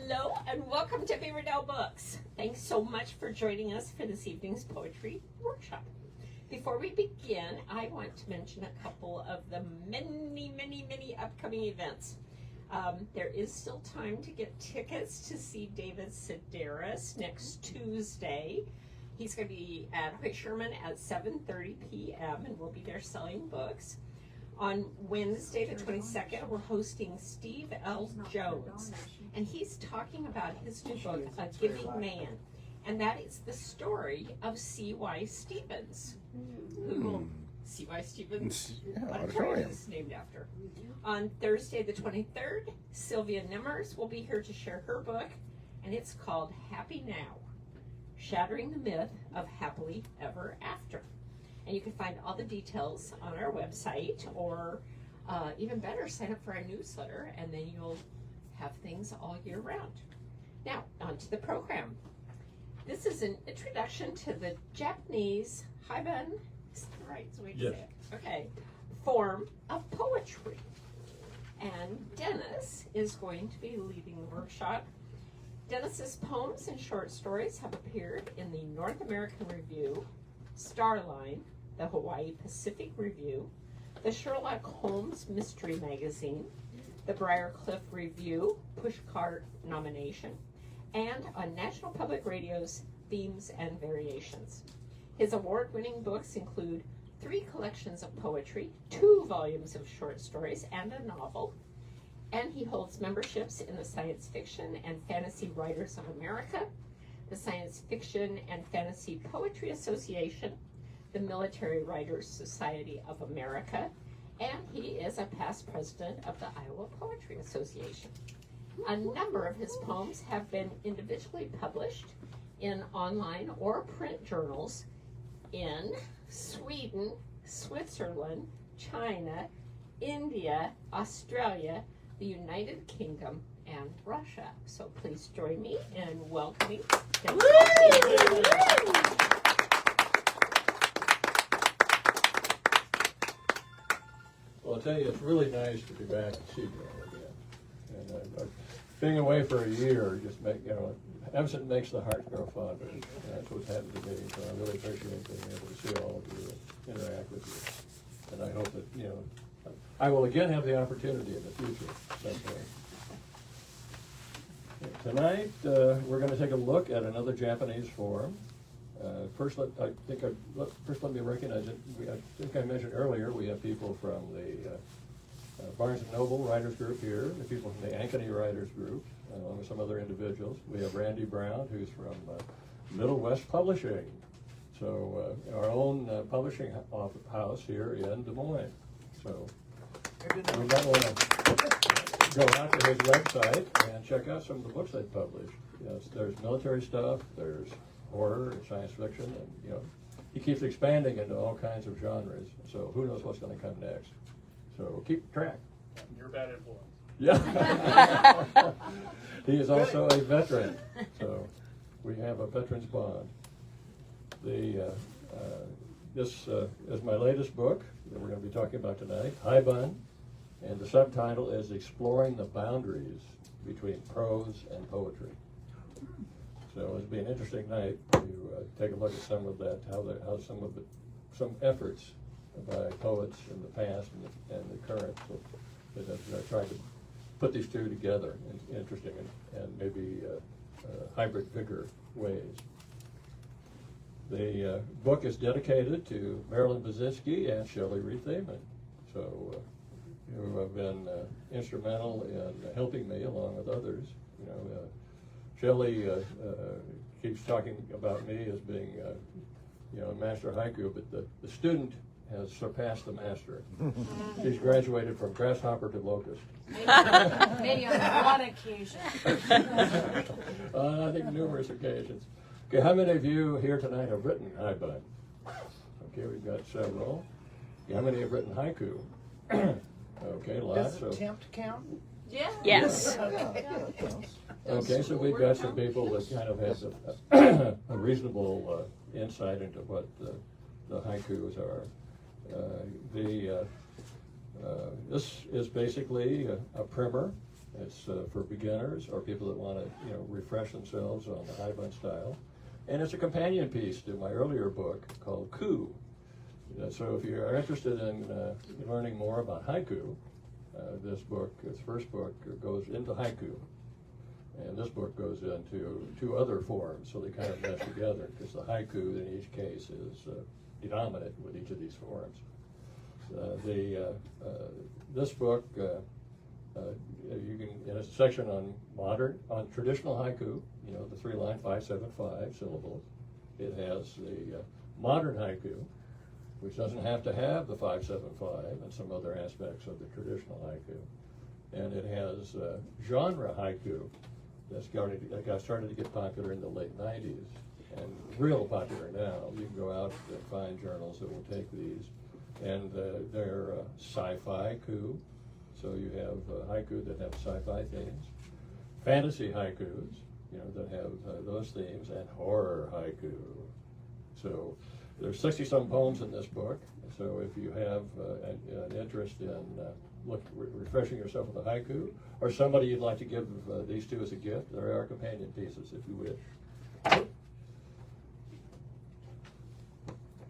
Hello and welcome to Riverdale Books. Thanks so much for joining us for this evening's poetry workshop. Before we begin, I want to mention a couple of the many upcoming events. There is still time to get tickets to see David Sedaris next Tuesday. He's going to be at Hoyt Sherman at 7:30 p.m. and we'll be there selling books. On Wednesday, the 22nd, we're hosting Steve L. Jones, and he's talking about his new book, A Giving Man, and that is the story of C.Y. Stevens, who C.Y. Stevens Auditorium is named after. On Thursday, the 23rd, Sylvia Nimmers will be here to share her book, and it's called Happy Now, Shattering the Myth of Happily Ever After. And you can find all the details on our website, or even better, sign up for our newsletter, and then you'll have things all year round. Now, on to the program. This is an introduction to the Japanese Haibun, is that the right way to say it? Okay, form of poetry. And Dennis is going to be leading the workshop. Dennis's poems and short stories have appeared in the North American Review, Starline, the Hawaii Pacific Review, the Sherlock Holmes Mystery Magazine, the Briarcliff Review Pushcart nomination, and on National Public Radio's Themes and Variations. His award-winning books include 3 collections of poetry, 2 volumes of short stories, and a novel. And he holds memberships in the Science Fiction and Fantasy Writers of America, the Science Fiction and Fantasy Poetry Association, the Military Writers Society of America, and he is a past president of the Iowa Poetry Association. A number of his poems have been individually published in online or print journals in Sweden, Switzerland, China, India, Australia, the United Kingdom, and Russia. So please join me in welcoming Dennis Maulsby. Well, I'll tell you, it's really nice to be back and see you all again. And being away for a year, just absent makes the heart grow fonder. And that's what's happened to me. So I really appreciate being able to see all of you and interact with you. And I hope that, I will again have the opportunity in the future. Tonight, we're going to take a look at another Japanese form. First, let me recognize it. I think I mentioned earlier, we have people from the Barnes & Noble Writers Group here, the people from the Ankeny Writers Group, along with some other individuals. We have Randy Brown, who's from Middle West Publishing, so our own publishing house here in Des Moines. So we might want to go out to his website and check out some of the books they published. There's military stuff, there's horror and science fiction, and he keeps expanding into all kinds of genres. So who knows what's going to come next? So keep track. You're bad influence. Yeah. He is also a veteran, so we have a veterans bond. This is my latest book that we're going to be talking about tonight, Haibun, and the subtitle is Exploring the Boundaries Between Prose and Poetry. So it'll be an interesting night to take a look at some of that, how some efforts by poets in the past and the current that have tried to put these two together in interesting and maybe hybrid vigor ways. The book is dedicated to Marilyn Basinski and Shelley Reed Thaman, so who have been instrumental in helping me along with others. Shelley keeps talking about me as being, a master haiku, but the student has surpassed the master. She's graduated from grasshopper to locust. Maybe on one occasion. I think numerous occasions. Okay, how many of you here tonight have written Haibun? Okay, we've got several. Okay, how many have written haiku? Okay, lots. Does attempt count? Yeah. Yes. Okay, so we've got some people that kind of have a reasonable insight into what the haikus are. This is basically a primer It's for beginners or people that want to, refresh themselves on the Haibun style. And it's a companion piece to my earlier book called Ku. So if you are interested in learning more about haiku, this first book, goes into haiku. And this book goes into two other forms, so they kind of mesh together, because the haiku in each case is predominant with each of these forms. This book, you can, in a section on traditional haiku, the 3-line 575 syllables. It has the modern haiku, which doesn't have to have the 575 and some other aspects of the traditional haiku. And it has genre haiku that started to get popular in the late 90s and real popular now. You can go out and find journals that will take these. And they're sci-fi haiku, so you have haiku that have sci-fi themes, fantasy haikus, that have those themes, and horror haiku. So there's 60-some poems in this book. So if you have an interest in refreshing yourself with a haiku, or somebody you'd like to give these to as a gift, there are companion pieces if you wish.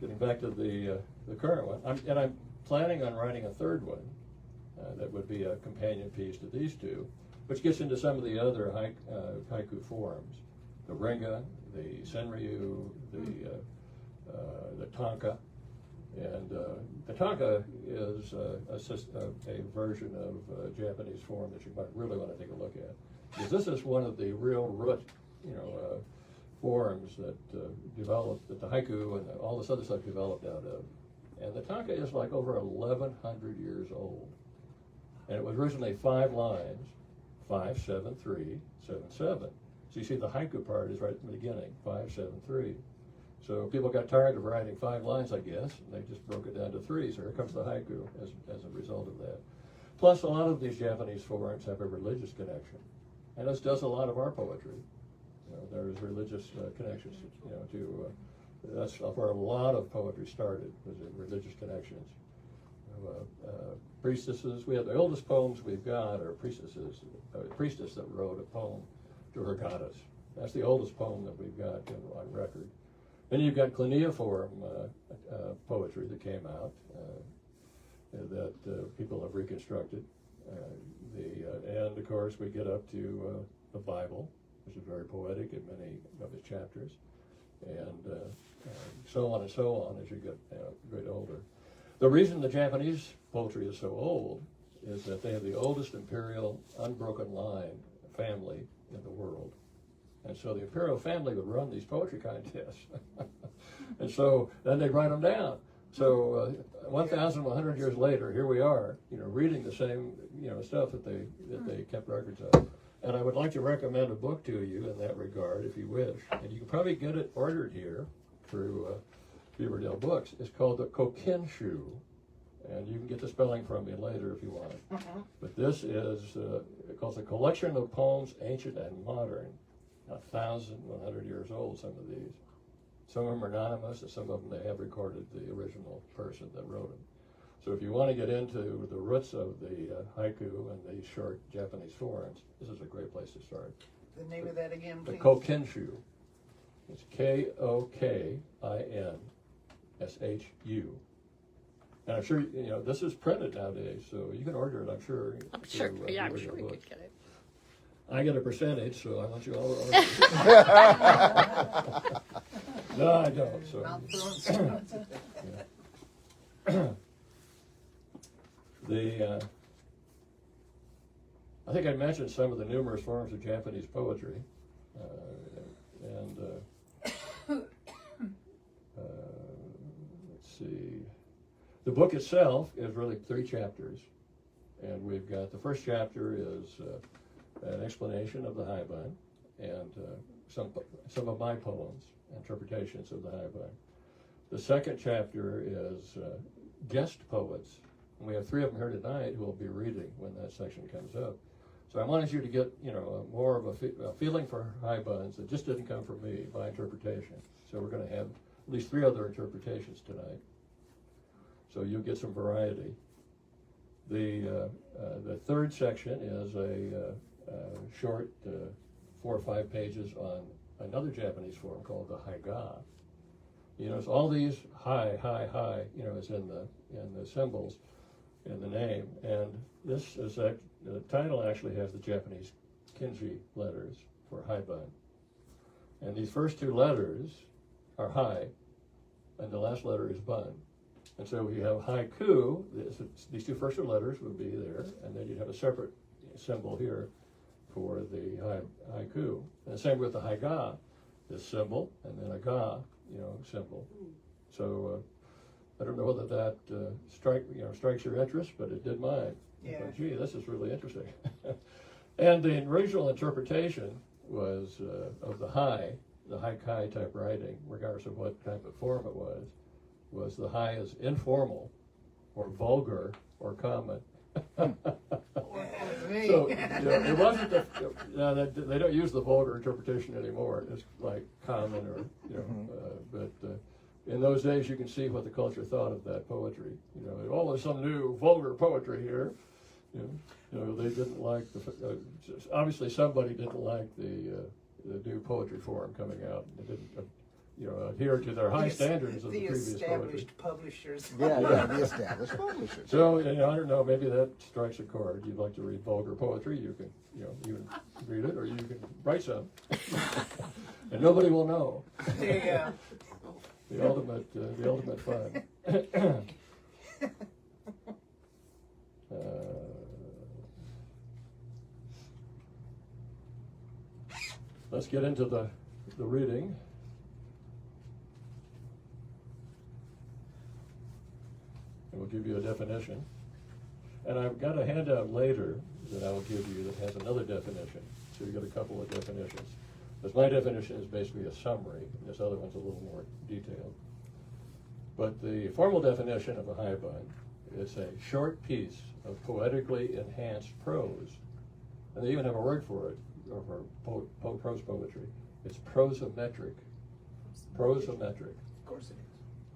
Getting back to the current one, I'm planning on writing a third one that would be a companion piece to these two, which gets into some of the other haiku forms, the ringa, the senryu, the tanka. And the tanka is a version of Japanese form that you might really want to take a look at, because this is one of the real root, forms that developed, that the haiku and all this other stuff developed out of. And the tanka is like over 1,100 years old. And it was originally 5 lines, 5, 7, 3, 7, 7. So you see the haiku part is right at the beginning, 5, 7, 3. So people got tired of writing 5 lines, I guess, and they just broke it down to 3. So here comes the haiku as a result of that. Plus, a lot of these Japanese forms have a religious connection. And this does a lot of our poetry. There's religious connections, that's where a lot of poetry started, was in religious connections. Priestesses, we have the oldest poems we've got are priestesses, a priestess that wrote a poem to her goddess. That's the oldest poem that we've got on record. Then you've got cuneiform poetry that came out that people have reconstructed. And of course we get up to the Bible, which is very poetic in many of its chapters, and so on and so on as you get older. The reason the Japanese poetry is so old is that they have the oldest imperial unbroken line family in the world. And so the imperial family would run these poetry contests. And so then they'd write them down. So 1,100 years later, here we are, reading the same, stuff that they kept records of. And I would like to recommend a book to you in that regard, if you wish. And you can probably get it ordered here through Beaverdale Books. It's called the Kokinshu. And you can get the spelling from me later if you want. But this is called a collection of poems, ancient and modern. 1,100 years old, some of these. Some of them are anonymous, and some of them they have recorded the original person that wrote them. So if you want to get into the roots of the haiku and the short Japanese forms, this is a great place to start. The name of that again, please? The Kokinshu. It's Kokinshu. And I'm sure, this is printed nowadays, so you can order it, I'm sure. I'm sure, through, I'm sure we could get it. I get a percentage, so I want you all to order it. No, I don't, so. Not throwing I think I mentioned some of the numerous forms of Japanese poetry, let's see. The book itself is really 3 chapters, and we've got the first chapter is an explanation of the Haibun and some of my poems, interpretations of the Haibun. The second chapter is guest poets. And we have 3 of them here tonight who will be reading when that section comes up. So I wanted you to get, more of a feeling for Haibuns that just didn't come from me by interpretation. So we're going to have at least 3 other interpretations tonight. So you'll get some variety. The third section is a short 4 or 5 pages on another Japanese form called the haiga. You know, it's all these hi, is in the symbols in the name, and this is the title actually has the Japanese kinji letters for haibun, and these first 2 letters are hai, and the last letter is bun. And so if you have haiku, these 2 first 2 letters would be there, and then you'd have a separate symbol here for the haiku. And the same with the haiga, this symbol, and then a ga, symbol. So I don't know whether that strikes your interest, but it did mine. Yeah. But, gee, this is really interesting. And the original interpretation was of the haikai type writing, regardless of what type of form it was the hai is informal, or vulgar, or common. So it wasn't they don't use the vulgar interpretation anymore. It's like common, or but in those days you can see what the culture thought of that poetry. There's some new vulgar poetry here. They didn't like obviously somebody didn't like the new poetry form coming out. They didn't adhere to their high standards of the previous poetry. established publishers. Yeah, the established publishers. So, I don't know, maybe that strikes a chord. You'd like to read vulgar poetry, you can, you can read it, or you can write some. And nobody will know. Yeah. The ultimate fun. Let's get into the reading. And we'll give you a definition. And I've got a handout later that I will give you that has another definition. So you get a couple of definitions. Because my definition is basically a summary, and this other one's a little more detailed. But the formal definition of a haibun is a short piece of poetically enhanced prose. And they even have a word for it, for prose poetry. It's prosometric. Prosometric. Of course it is.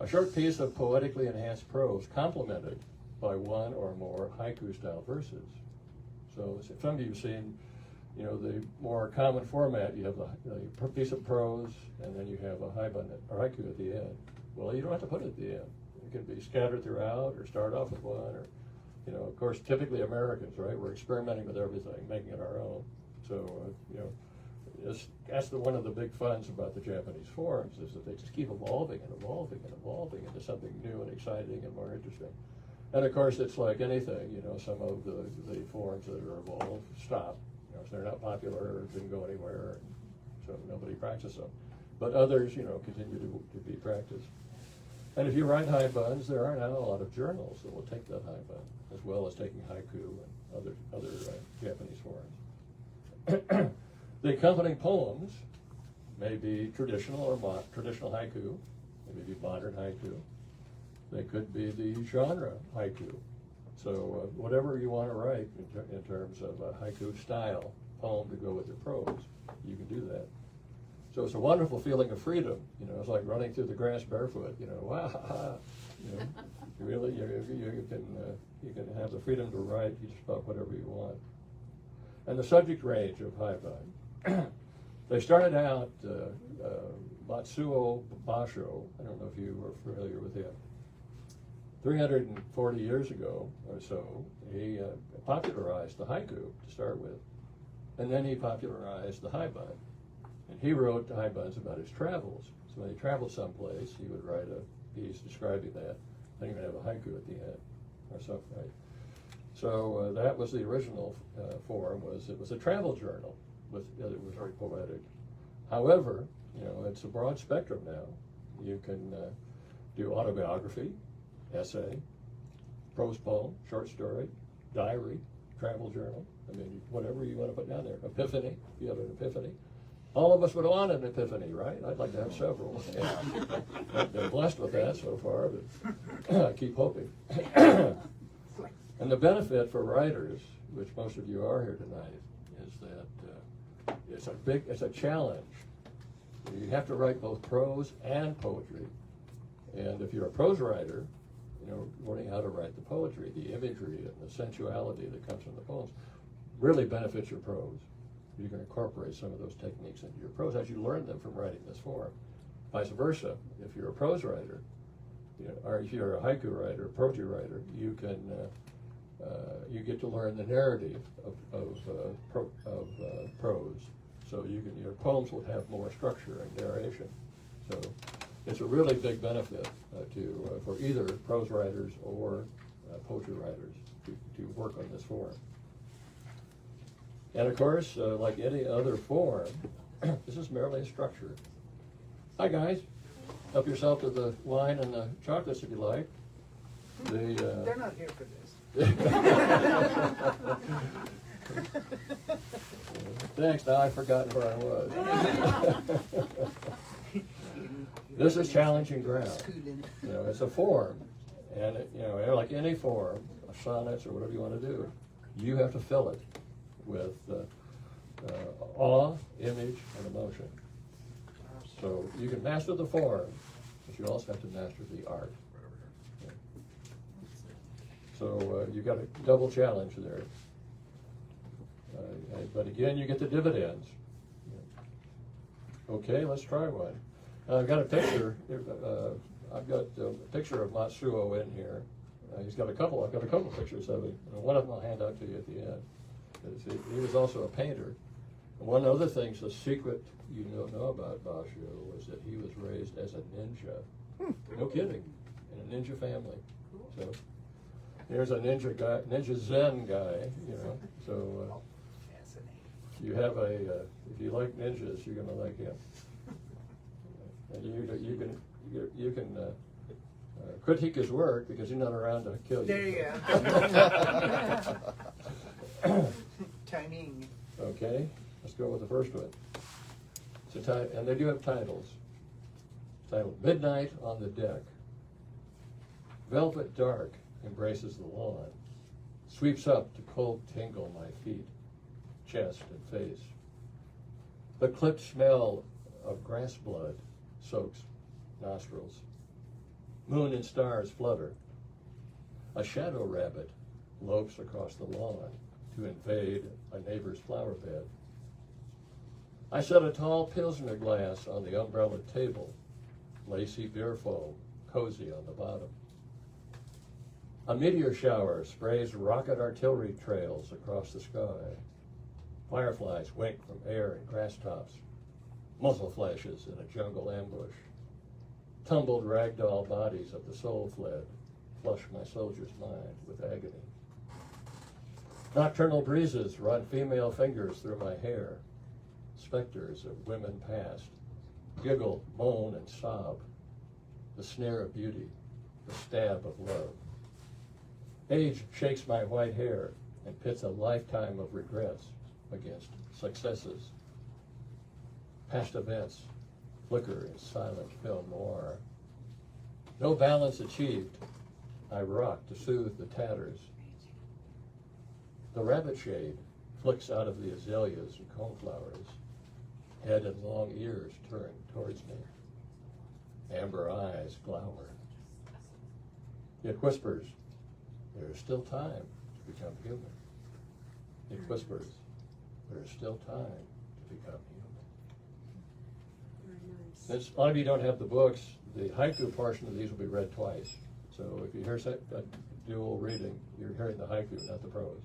A short piece of poetically enhanced prose complemented by 1 or more haiku-style verses. So some of you have seen, the more common format. You have the piece of prose, and then you have a haibun or haiku at the end. Well, you don't have to put it at the end. It can be scattered throughout, or start off with one, or, of course, typically Americans, right? We're experimenting with everything, making it our own. So, that's one of the big funs about the Japanese forms, is that they just keep evolving and evolving and evolving into something new and exciting and more interesting. And of course, it's like anything, some of the forms that are evolved stop. So they're not popular or didn't go anywhere, and so nobody practices them. But others, continue to be practiced. And if you write haibuns, there are now a lot of journals that will take that haibun, as well as taking haiku and other Japanese forms. The accompanying poems may be traditional or traditional haiku. They may be modern haiku. They could be the genre haiku. So whatever you want to write in terms of a haiku style poem to go with your prose, you can do that. So it's a wonderful feeling of freedom. It's like running through the grass barefoot. Wow. Really, you can have the freedom to write just about whatever you want. And the subject range of haibun. They started out, Matsuo Basho, I don't know if you were familiar with him. 340 years ago or so, he popularized the haiku to start with. And then he popularized the haibun. And he wrote haibuns about his travels. So when he traveled someplace, he would write a piece describing that. Then he would have a haiku at the end, or something, right? So that was the original form. It was a travel journal. It was very poetic. However, it's a broad spectrum now. You can do autobiography, essay, prose poem, short story, diary, travel journal. I mean, whatever you want to put down there. Epiphany, you have an epiphany. All of us would want an epiphany, right? I'd like to have several. I've been blessed with that so far, but I keep hoping. And the benefit for writers, which most of you are here tonight, is that it's a challenge. You have to write both prose and poetry. And if you're a prose writer, learning how to write the poetry, the imagery and the sensuality that comes from the poems really benefits your prose. You can incorporate some of those techniques into your prose as you learn them from writing this form. Vice versa, if you're a prose writer, or if you're a haiku writer, a poetry writer, you you get to learn the narrative of prose. So your poems will have more structure and narration. So it's a really big benefit for either prose writers or poetry writers to work on this form. And of course, like any other form, this is merely a structure. Hi guys, help yourself to the wine and the chocolates if you like. They're not here for this. Thanks, now I've forgotten where I was. This is challenging ground. It's a form, and like any form, sonnets or whatever you want to do, you have to fill it with awe, image, and emotion. So you can master the form, but you also have to master the art. So you've got a double challenge there. But again, you get the dividends. Okay, let's try one. I've got a picture. I've got a picture of Matsuo in here. I've got a couple of pictures of him. One of them I'll hand out to you at the end. He was also a painter. And one of the things, the secret you don't know about Basho was that he was raised as a ninja. No kidding, in a ninja family. So here's a ninja guy, ninja Zen guy, So you have if you like ninjas, you're gonna like him. And you can critique his work because he's not around to kill you. There you go. Timing. Okay, let's go with the first one. And they do have titles. Titled Midnight on the Deck. Velvet dark embraces the lawn, sweeps up to cold tingle my feet, chest and face. The clipped smell of grass blood soaks nostrils. Moon and stars flutter. A shadow rabbit lopes across the lawn to invade a neighbor's flower bed. I set a tall Pilsner glass on the umbrella table, lacy beer foam cozy on the bottom. A meteor shower sprays rocket artillery trails across the sky. Fireflies wink from air and grass tops. Muzzle flashes in a jungle ambush. Tumbled ragdoll bodies of the soul fled flush my soldier's mind with agony. Nocturnal breezes run female fingers through my hair. Specters of women past giggle, moan, and sob. The snare of beauty, the stab of love. Age shakes my white hair and pits a lifetime of regrets against successes. Past events flicker in silent film noir. No balance achieved, I rock to soothe the tatters. The rabbit shade flicks out of the azaleas and coneflowers. Head and long ears turn towards me. Amber eyes glower. It whispers, there is still time to become human. It whispers, there is still time to become human. Since a lot of you don't have the books, the haiku portion of these will be read twice. So if you hear a dual reading, you're hearing the haiku, not the prose.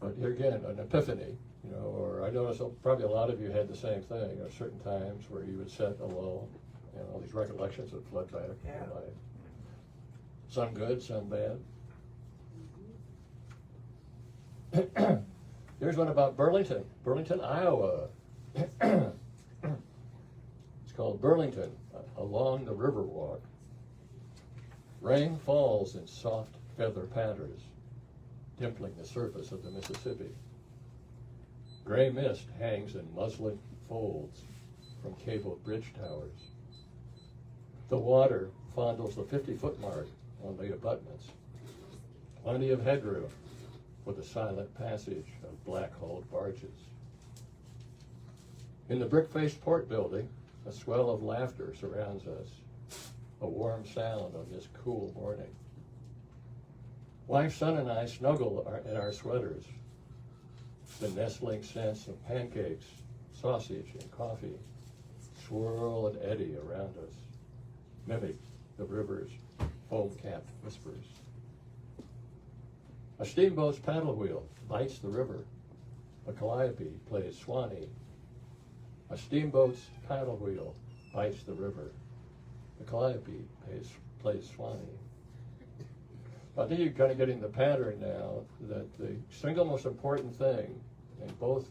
But here again, an epiphany, or I notice probably a lot of you had the same thing. There are certain times where you would set a lull, all these recollections would flood back to your life. Some good, some bad. Here's one about Burlington, Iowa. It's called Burlington, Along the Riverwalk. Rain falls in soft feather patters, dimpling the surface of the Mississippi. Gray mist hangs in muslin folds from cabled bridge towers. The water fondles the 50-foot mark on the abutments. Plenty of headroom for the silent passage of black-hulled barges. In the brick-faced port building, A swell of laughter surrounds us, a warm sound on this cool morning. Wife, son, and I snuggle in our sweaters. The nestling scents of pancakes, sausage, and coffee swirl and eddy around us, mimic the river's foam-capped whispers. A steamboat's paddle wheel bites the river. A calliope plays Swanee. A steamboat's paddle wheel bites the river. The calliope plays Swanee. I think you're kind of getting the pattern now that the single most important thing in both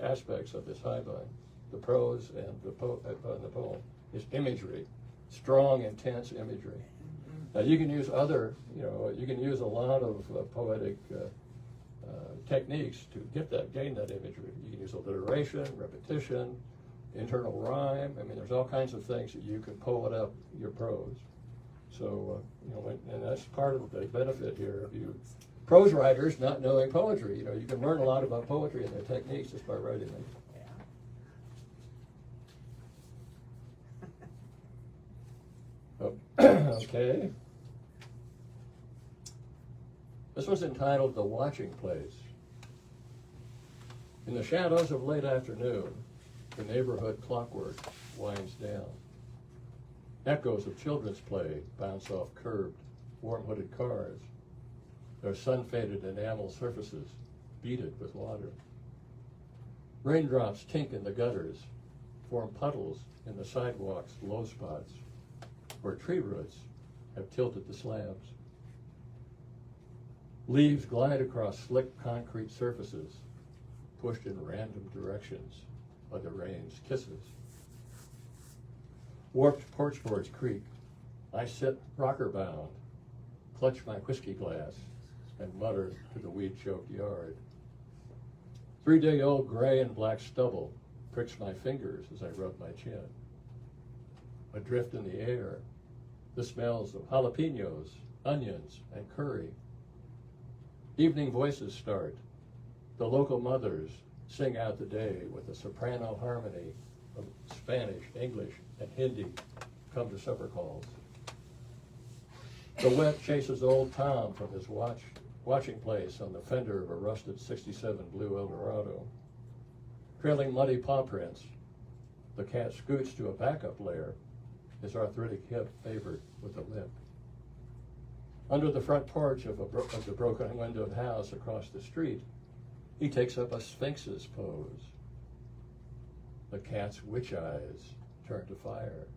aspects of this haibun, the prose and the poem, is imagery, strong, intense imagery. Now you can use you can use a lot of poetic techniques to gain that imagery. You can use alliteration, repetition, internal rhyme. I mean, there's all kinds of things that you can poet up your prose. So, and that's part of the benefit here of you prose writers not knowing poetry. You can learn a lot about poetry and their techniques just by writing them. Okay. This was entitled The Watching Place. In the shadows of late afternoon, the neighborhood clockwork winds down. Echoes of children's play bounce off curbed, warm-hooded cars. Their sun-faded enamel surfaces beaded with water. Raindrops tink in the gutters, form puddles in the sidewalk's low spots, where tree roots have tilted the slabs. Leaves glide across slick concrete surfaces, pushed in random directions by the rain's kisses. Warped porch boards creak. I sit rocker-bound, clutch my whiskey glass, and mutter to the weed-choked yard. 3-day-old gray and black stubble pricks my fingers as I rub my chin. Adrift in the air, the smells of jalapenos, onions, and curry. Evening voices start. The local mothers sing out the day with a soprano harmony of Spanish, English, and Hindi come to supper calls. The wet chases old Tom from his watching place on the fender of a rusted '67 blue Eldorado. Trailing muddy paw prints, the cat scoots to a backup lair, his arthritic hip favored with a limp. Under the front porch of the broken windowed house across the street, he takes up a sphinx's pose. The cat's witch eyes turn to fire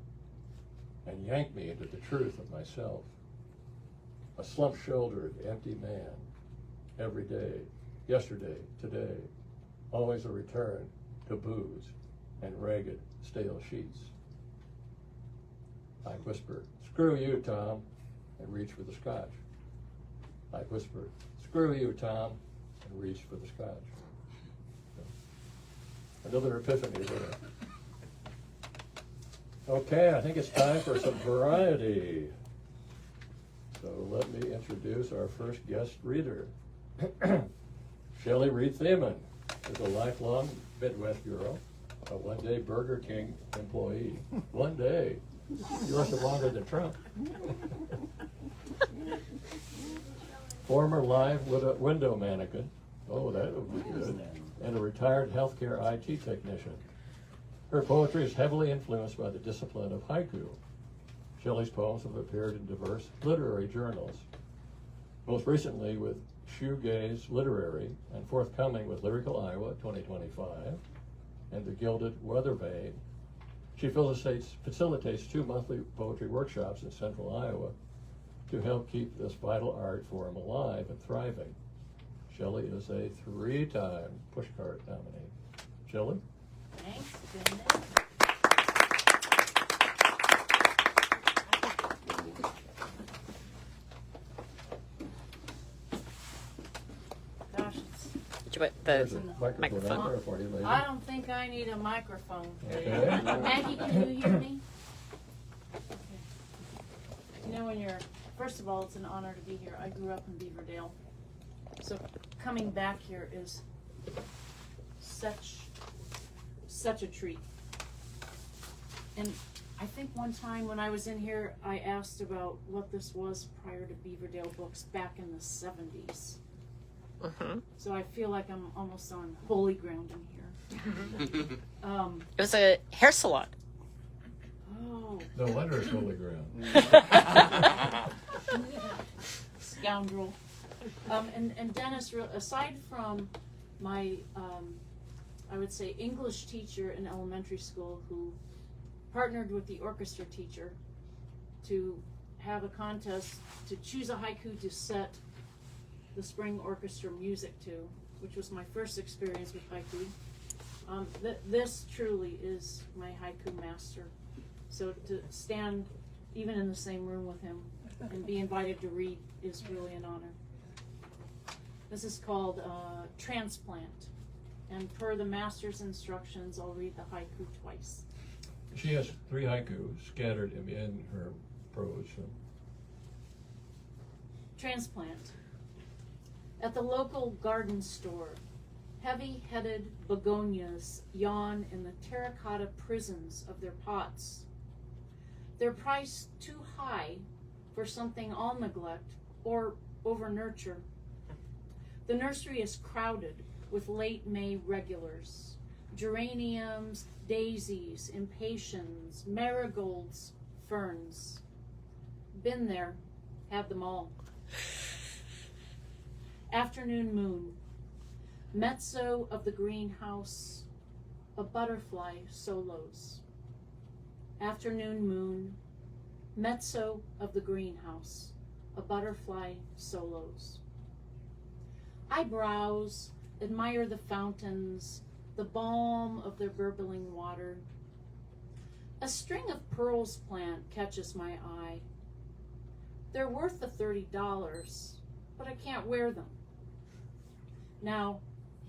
and yank me into the truth of myself. A slump-shouldered, empty man, every day, yesterday, today, always a return to booze and ragged, stale sheets. I whisper, "Screw you, Tom," and reach for the scotch. I whisper, "Screw you, Tom," and reach for the scotch. Another epiphany there. Okay, I think it's time for some variety. So let me introduce our first guest reader. Shelley Reed Thiemann is a lifelong Midwest girl, a one-day Burger King employee. One day. You lasted longer than Trump. Former live window mannequin. Oh, that would be good. And a retired healthcare IT technician. Her poetry is heavily influenced by the discipline of haiku. Shelley's poems have appeared in diverse literary journals, most recently with Shoegaze Literary and forthcoming with Lyrical Iowa 2025 and the Gilded Weather Vane. She facilitates 2 monthly poetry workshops in central Iowa to help keep this vital art form alive and thriving. Shelley is a 3-time Pushcart nominee. Shelley? Thanks, Dennis. Gosh, Did you put There's the a microphone out there for you, lady. I don't think I need a microphone. Okay. Maggie, can you hear me? Okay. You know, first of all, it's an honor to be here. I grew up in Beaverdale. So coming back here is such a treat. And I think one time when I was in here, I asked about what this was prior to Beaverdale Books back in the 70s. So I feel like I'm almost on holy ground in here. It was a hair salon. Oh, No wonder it's holy ground. scoundrel. And Dennis, aside from my, I would say, English teacher in elementary school who partnered with the orchestra teacher to have a contest to choose a haiku to set the spring orchestra music to, which was my first experience with haiku. This truly is my haiku master. So to stand even in the same room with him and be invited to read is really an honor. This is called Transplant. And per the master's instructions, I'll read the haiku twice. She has 3 haiku scattered in her prose. So. Transplant. At the local garden store, heavy-headed begonias yawn in the terracotta prisons of their pots. Their price too high for something all neglect or over-nurture. The nursery is crowded with late May regulars. Geraniums, daisies, impatiens, marigolds, ferns. Been there, had them all. Afternoon moon, mezzo of the greenhouse, a butterfly solos. Afternoon moon, mezzo of the greenhouse, a butterfly solos. I browse, admire the fountains, the balm of their burbling water. A string of pearls plant catches my eye. They're worth the $30, but I can't wear them. Now,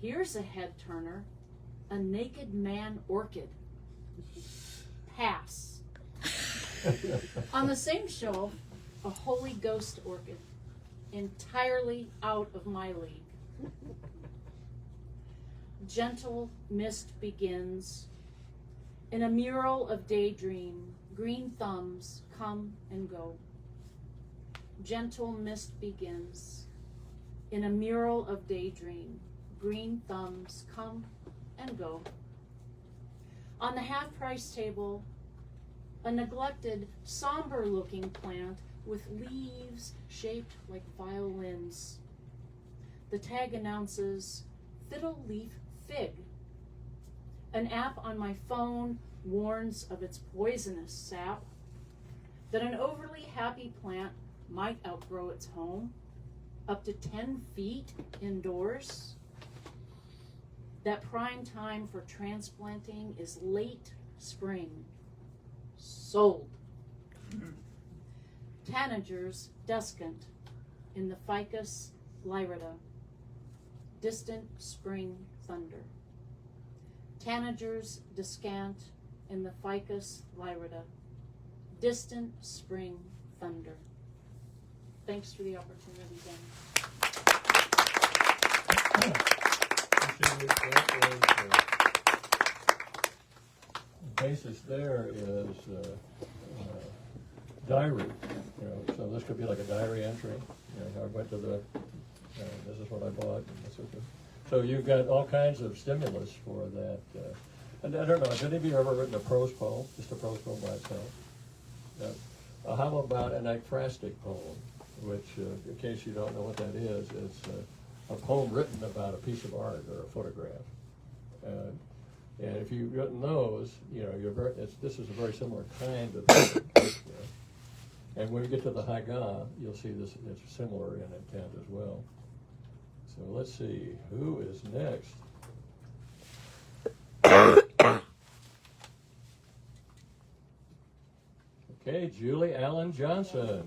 here's a head turner, a naked man orchid. Pass. On the same shelf, a Holy Ghost orchid, entirely out of my league. Gentle mist begins. In a mural of daydream, green thumbs come and go. Gentle mist begins. In a mural of daydream, green thumbs come and go. On the half-price table, a neglected, somber-looking plant with leaves shaped like violins. The tag announces, Fiddle Leaf Fig. An app on my phone warns of its poisonous sap, that an overly happy plant might outgrow its home, up to 10 feet indoors. That prime time for transplanting is late spring. Sold. Tanagers descant in the ficus lyrida. Distant spring thunder. Tanagers descant in the ficus lyrida. Distant spring thunder. Thanks for the opportunity, Dan. The basis there is diary. So this could be like a diary entry. I went to the. This is what I bought. So you've got all kinds of stimulus for that. And I don't know. Has any of you ever written a prose poem? Just a prose poem by itself? How about an ekphrastic poem? Which, in case you don't know what that is, it's a poem written about a piece of art or a photograph. And if you've written those, this is a very similar kind of thing. And when you get to the haiga, you'll see this it's similar in intent as well. So let's see, who is next? Okay, Julie Allen Johnson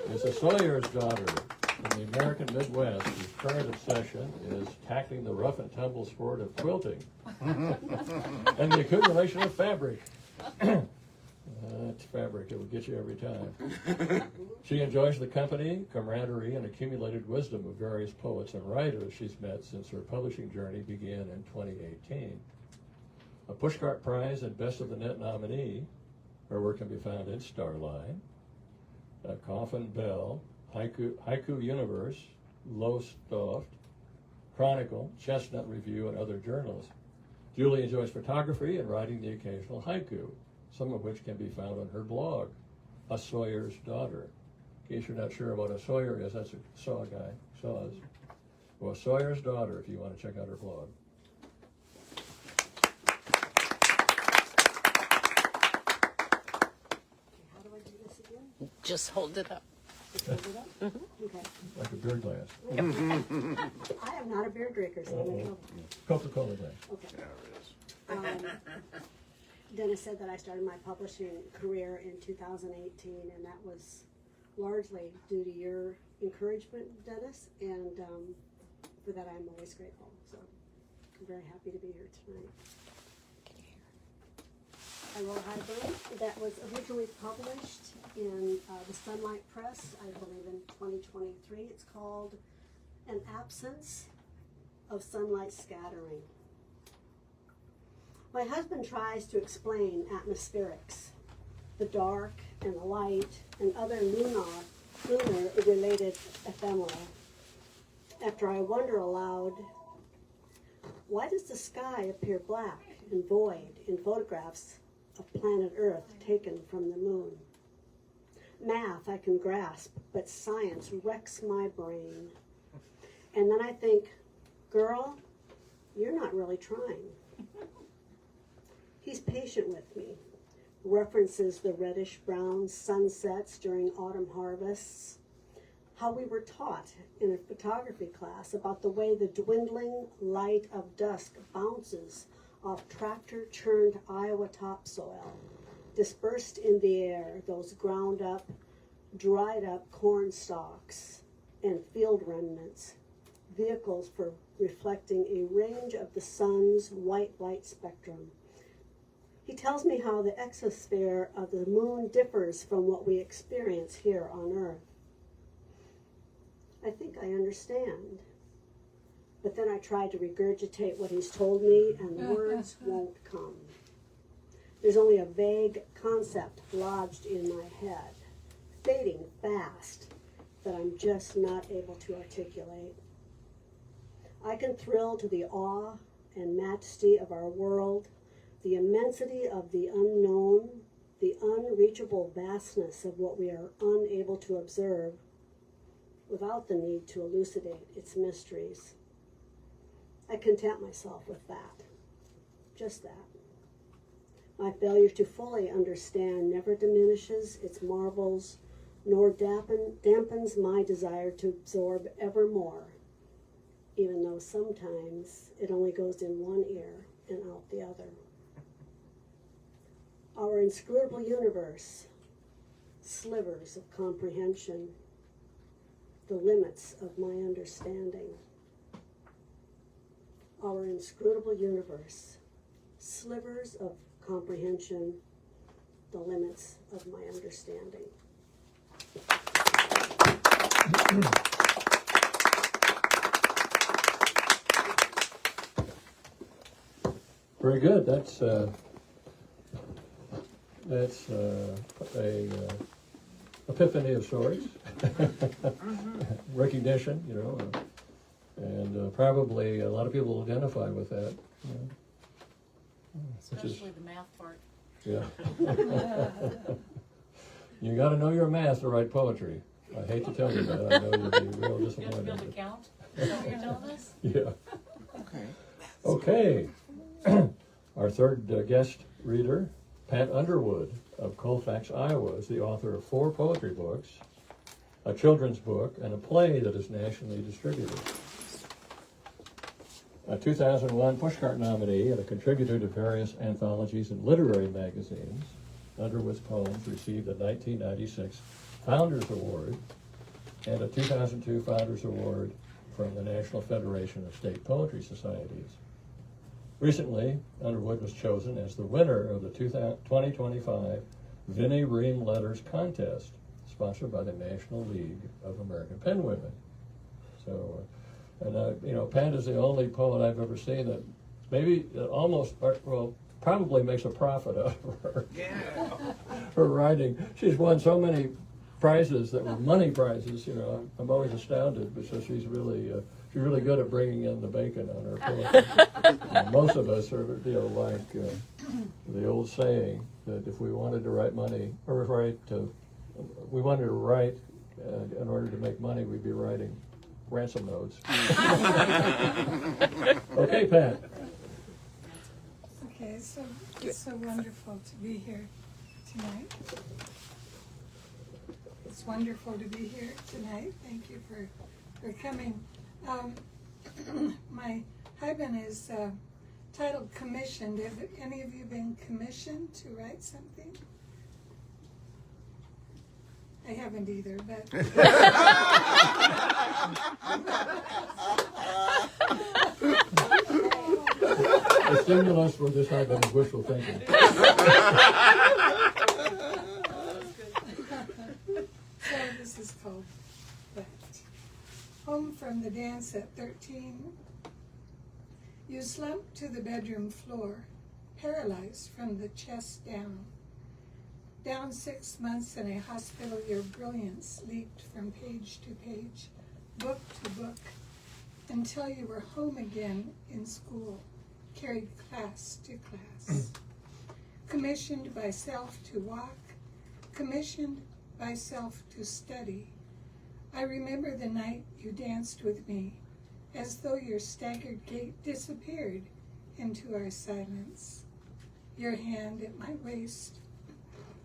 is a Sawyer's daughter from the American Midwest whose current obsession is tackling the rough and tumble sport of quilting and the accumulation of fabric. It's fabric, it will get you every time. She enjoys the company, camaraderie, and accumulated wisdom of various poets and writers she's met since her publishing journey began in 2018. a Pushcart Prize and Best of the Net nominee. Her work can be found in Starline, Coffin Bell, Haiku Universe, Lowestoft, Chronicle, Chestnut Review, and other journals. Julie enjoys photography and writing the occasional haiku, some of which can be found on her blog, A Sawyer's Daughter. In case you're not sure what a Sawyer is, that's a saw guy, saws. Well, Sawyer's Daughter, if you want to check out her blog. How do I do this again? Just hold it up. Just hold it up? Okay. Like a beer glass. I am not a beer drinker, so I'm in trouble. Coca-Cola glass. Okay. Dennis said that I started my publishing career in 2018, and that was largely due to your encouragement, Dennis, and for that I'm always grateful. So I'm very happy to be here tonight. I wrote Haibun that was originally published in the Sunlight Press, I believe in 2023. It's called An Absence of Sunlight Scattering. My husband tries to explain atmospherics, the dark and the light, and other lunar-related ephemera. After I wonder aloud, why does the sky appear black and void in photographs of planet Earth taken from the moon? Math I can grasp, but science wrecks my brain. And then I think, girl, you're not really trying. He's patient with me, references the reddish-brown sunsets during autumn harvests, how we were taught in a photography class about the way the dwindling light of dusk bounces off tractor-churned Iowa topsoil, dispersed in the air, those ground-up, dried-up corn stalks and field remnants, vehicles for reflecting a range of the sun's white light spectrum. He tells me how the exosphere of the moon differs from what we experience here on Earth. I think I understand. But then I try to regurgitate what he's told me, and the words won't come. There's only a vague concept lodged in my head, fading fast, that I'm just not able to articulate. I can thrill to the awe and majesty of our world, the immensity of the unknown, the unreachable vastness of what we are unable to observe, without the need to elucidate its mysteries. I content myself with that, just that. My failure to fully understand never diminishes its marvels, nor dampens my desire to absorb ever more, even though sometimes it only goes in one ear and out the other. Our inscrutable universe, slivers of comprehension, the limits of my understanding. Our inscrutable universe, slivers of comprehension, the limits of my understanding. Very good. That's a epiphany of sorts, recognition, you know, and probably a lot of people identify with that. You know, Especially the math part. Yeah. You got to know your math to write poetry. I hate to tell you that. I know you'll be real You have to be disappointed. able to count? Is that what you're telling us? Yeah. Okay. Our third guest reader, Pat Underwood of Colfax, Iowa, is the author of 4 poetry books, a children's book, and a play that is nationally distributed. A 2001 Pushcart nominee and a contributor to various anthologies and literary magazines, Underwood's poems received a 1996 Founders Award and a 2002 Founders Award from the National Federation of State Poetry Societies. Recently, Underwood was chosen as the winner of the 2025 Vinnie Ream Letters Contest, sponsored by the National League of American Penwomen. So, you know, Pat is the only poet I've ever seen that maybe almost, well, probably makes a profit out of her. Yeah. Her writing. She's won so many prizes that were money prizes. You know, I'm always astounded because she's really good at bringing in the bacon on her poetry. Most of us are, like the old saying that if we wanted to write money or we wanted to write in order to make money, we'd be writing ransom notes. Okay, Pat. Okay, so it's so wonderful to be here tonight. It's wonderful to be here tonight. Thank you for coming. My Haibun is titled Commissioned. Have any of you been commissioned to write something? I haven't either, but The stimulus for this Haibun is wishful thinking. so this is called That. Home from the dance at 13. You slump to the bedroom floor, paralyzed from the chest down. Down 6 months in a hospital, your brilliance leaped from page to page, book to book, until you were home again in school, carried class to class. Commissioned by self to walk, commissioned by self to study. I remember the night you danced with me, as though your staggered gait disappeared into our silence. Your hand at my waist,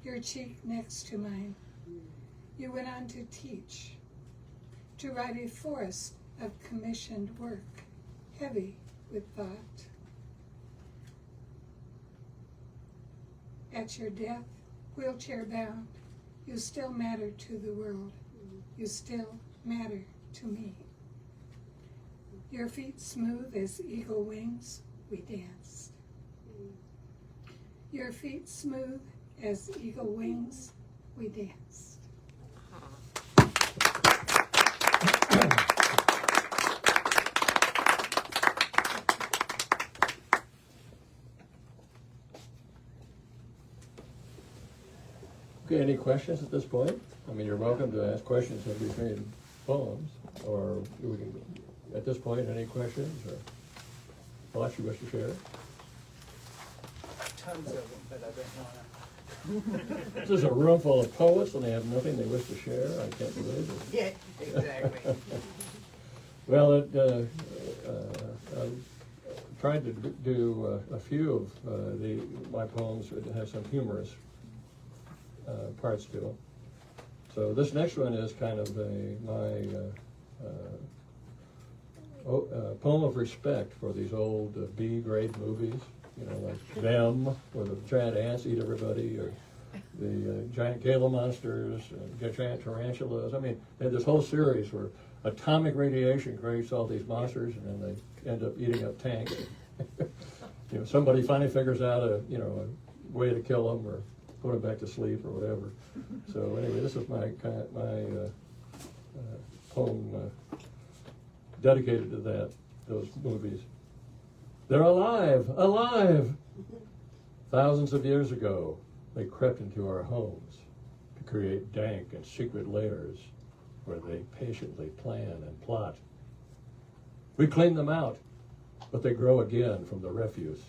your cheek next to mine. You went on to teach, to write a forest of commissioned work, heavy with thought. At your death, wheelchair bound, you still matter to the world. You still matter to me. Your feet smooth as eagle wings, we danced. Your feet smooth as eagle wings, we danced. Okay, any questions at this point? I mean, you're welcome to ask questions in between poems, or we can, at this point, any questions or thoughts you wish to share? Tons of them, but I don't wanna. This is a room full of poets and they have nothing they wish to share. I can't believe it. Yeah, exactly. Well, I've tried to do a few of my poems that have some humorous parts to them. So this next one is kind of my poem of respect for these old B-grade movies, you know, like Them, where the giant ants eat everybody, or the giant Gila monsters, giant tarantulas. I mean, they had this whole series where atomic radiation creates all these monsters, and then they end up eating up tanks. You know, somebody finally figures out a way to kill them or put them back to sleep or whatever. So anyway, this is my poem dedicated to those movies. They're alive, alive! Thousands of years ago, they crept into our homes to create dank and secret lairs where they patiently plan and plot. We clean them out, but they grow again from the refuse.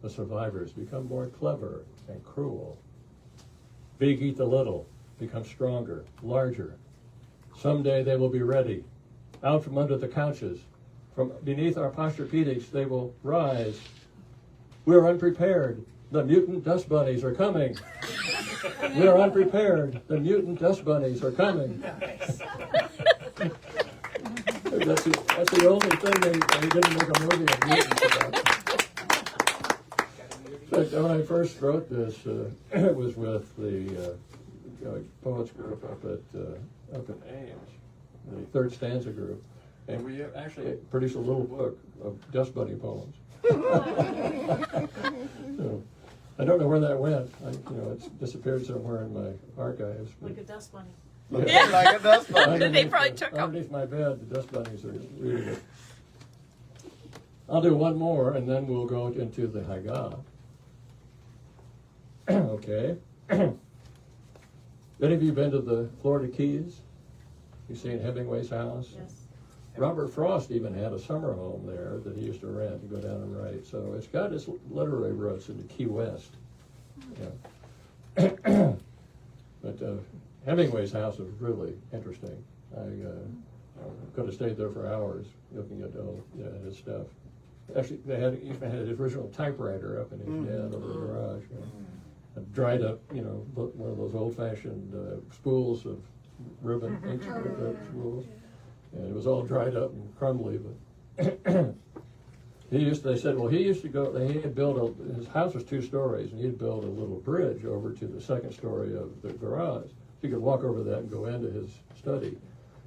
The survivors become more clever and cruel. Big eat the little, become stronger, larger. Someday they will be ready. Out from under the couches, from beneath our Posturepedics, they will rise. We're unprepared. The mutant dust bunnies are coming. We're unprepared. The mutant dust bunnies are coming. That's the only thing they didn't make a movie of mutants about. But when I first wrote this, it was with the poets group up in Ames, the Third Stanza group, and we actually produced a little book of dust bunny poems. So, I don't know where that went. It's disappeared somewhere in my archives. Like a dust bunny. Yeah. Like a dust bunny. They probably took them. Underneath my bed, the dust bunnies are reading it. I'll do one more, and then we'll go into the haiku. Okay. Any of you been to the Florida Keys? You seen Hemingway's house? Yes. Robert Frost even had a summer home there that he used to rent and go down and write. So it's got its literary roots into Key West. Yeah. But Hemingway's house is really interesting. I could have stayed there for hours looking at his stuff. Actually, he even had his original typewriter up in his den over the garage. You know. And dried up, one of those old-fashioned spools of ribbon, ink spools. And it was all dried up and crumbly, but they said, well, he used to go, he had built his house was 2 stories, and he'd build a little bridge over to the 2nd story of the garage. So you could walk over that and go into his study.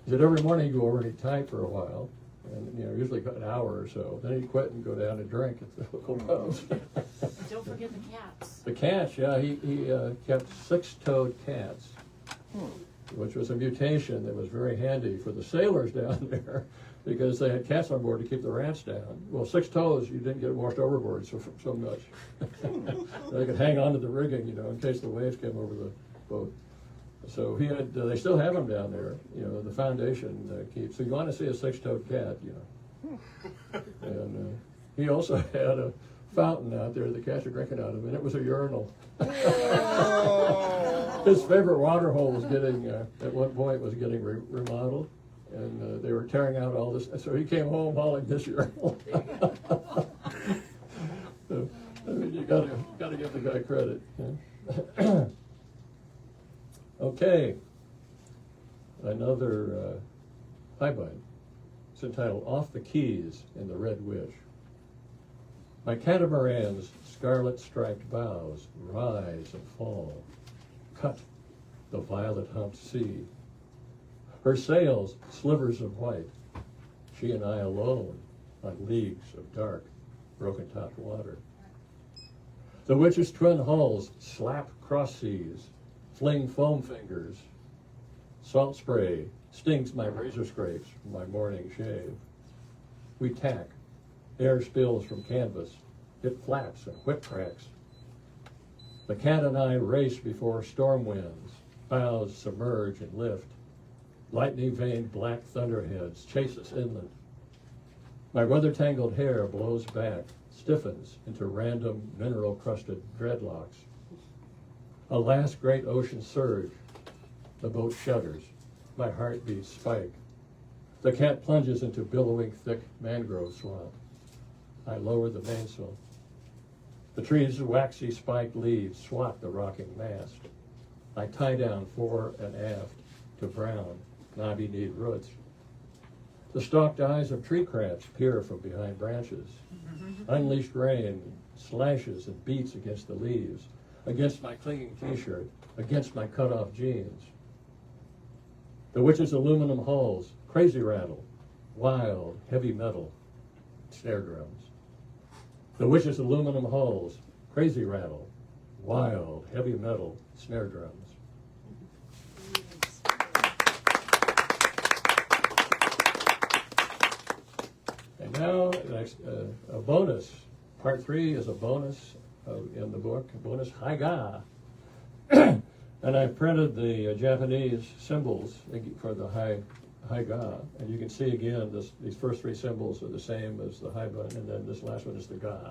He said every morning he'd go over and he'd type for a while, and usually an hour or so. Then he'd quit and go down and drink at the local pubs. Don't forget the cats. The cats, yeah, he kept 6-toed cats, which was a mutation that was very handy for the sailors down there because they had cats on board to keep the rats down. Well, 6 toes, you didn't get washed overboard so much. They could hang on to the rigging, in case the waves came over the boat. So he had, they still have them down there, the foundation keeps. So you want to see a 6-toed cat, And he also had a fountain out there the cats are drinking out of, and it was a urinal. His favorite water hole was getting, at one point, was getting remodeled, and they were tearing out all this. So he came home hauling this urinal. So, I mean, you gotta give the guy credit. Yeah. Okay, another Haibun. It's entitled "Off the Keys in the Red Witch." My catamaran's scarlet-striped bows rise and fall, cut the violet-humped sea. Her sails slivers of white, she and I alone on leagues of dark, broken-topped water. The witch's twin hulls slap cross seas, fling foam fingers. Salt spray stings my razor scrapes from my morning shave. We tack. Air spills from canvas. It flaps and whip cracks. The cat and I race before storm winds. Bows submerge and lift. Lightning-veined black thunderheads chase us inland. My weather-tangled hair blows back, stiffens into random mineral-crusted dreadlocks. A last great ocean surge. The boat shudders. My heartbeats spike. The cat plunges into billowing thick mangrove swamp. I lower the mainsail. The tree's waxy spiked leaves swat the rocking mast. I tie down fore and aft to brown, knobby-kneed roots. The stalked eyes of tree crabs peer from behind branches. Unleashed rain slashes and beats against the leaves, against my clinging t-shirt, against my cut-off jeans. The witch's aluminum hulls, crazy rattle, wild, heavy metal, snare drums. The witch's aluminum hulls, crazy rattle, wild, heavy metal, snare drums. And now, a bonus. Part 3 is a bonus in the book, a bonus haiga. And I printed the Japanese symbols for the haiga, and you can see again these first 3 symbols are the same as the haibun, and then this last one is the ga.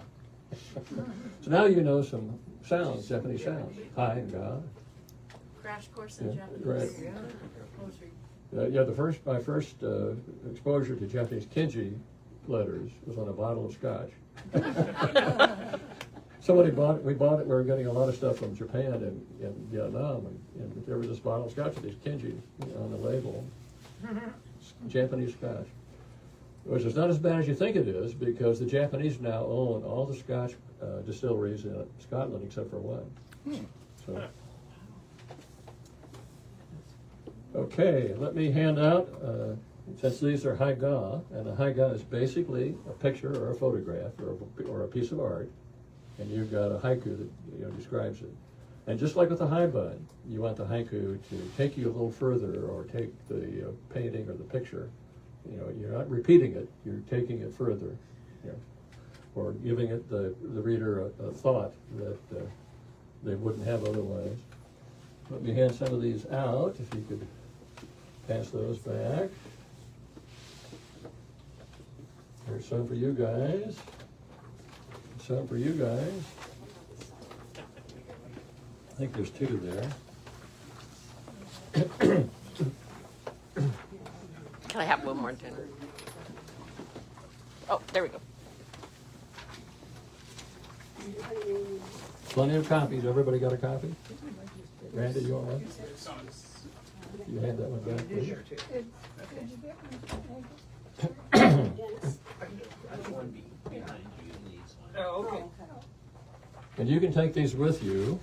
So now you know some sounds, Japanese sounds. Hai and ga. Crash course in Japanese. Right. Poetry. My first exposure to Japanese kinji letters was on a bottle of scotch. Somebody bought it. We bought it. We were getting a lot of stuff from Japan and Vietnam, and there was this bottle of scotch with these kinji on the label. Japanese scotch, which is not as bad as you think it is, because the Japanese now own all the scotch distilleries in Scotland except for one. So, okay, let me hand out, since these are haiga, and a haiga is basically a picture or a photograph or a piece of art, and you've got a haiku that describes it. And just like with the haibun, you want the haiku to take you a little further, or take the painting or the picture. You're not repeating it; you're taking it further, or giving it the reader a thought that they wouldn't have otherwise. Let me hand some of these out, if you could pass those back. There's some for you guys. Some for you guys. I think there's 2 there. Can I have one more dinner? Oh, there we go. Plenty of copies. Everybody got a copy? Randy, you want one? You hand that one back, please. Did you get one? Dennis? Oh, okay. And you can take these with you.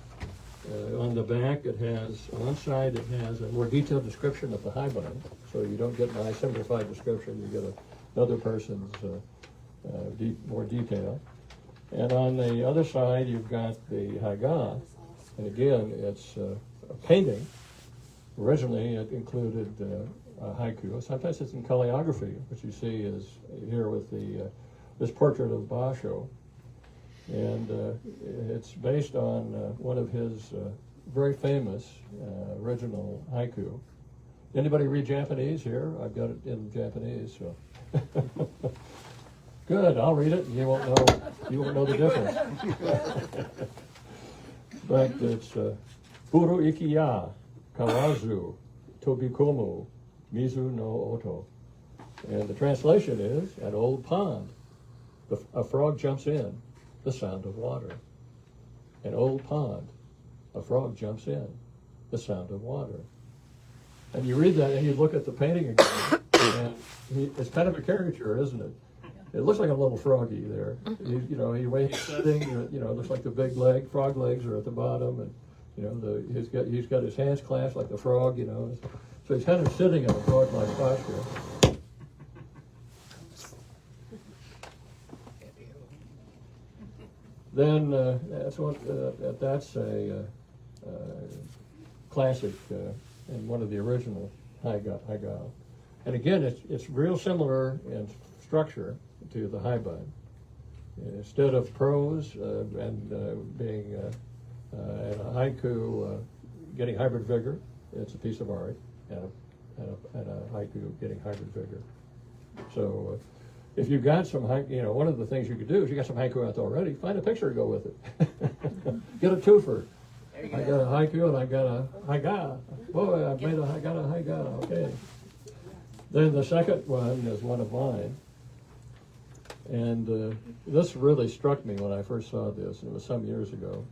On the back, it has, on one side, it has a more detailed description of the Haibun, so you don't get my simplified description, you get another person's more detail. And on the other side, you've got the haiga, and again, it's a painting. Originally, it included a haiku. Sometimes it's in calligraphy, which you see is here with the this portrait of Basho. And it's based on one of his very famous original haiku. Anybody read Japanese here? I've got it in Japanese, so. Good, I'll read it. You won't know the difference. But it's Furu ikiya kawazu tobikomu mizu no oto. And the translation is, an old pond, a frog jumps in, the sound of water. An old pond, a frog jumps in, the sound of water. And you read that and you look at the painting again, and it's kind of a caricature, isn't it? It looks like a little froggy there. He's sitting, it looks like the big frog legs are at the bottom, and he's got his hands clasped like the frog, So he's kind of sitting in a frog-like posture. Then that's a classic and one of the original haiga. And again, it's real similar in structure to the Haibun. Instead of prose and being and a haiku getting hybrid vigor, it's a piece of art, and a haiku getting hybrid vigor. So if you've got some one of the things you could do is you got some haiku out there already, find a picture to go with it. Get a twofer. I got a haiku and I got a haiga. Boy, I got a haiga. Okay. Then the second one is one of mine. And this really struck me when I first saw this. It was some years ago.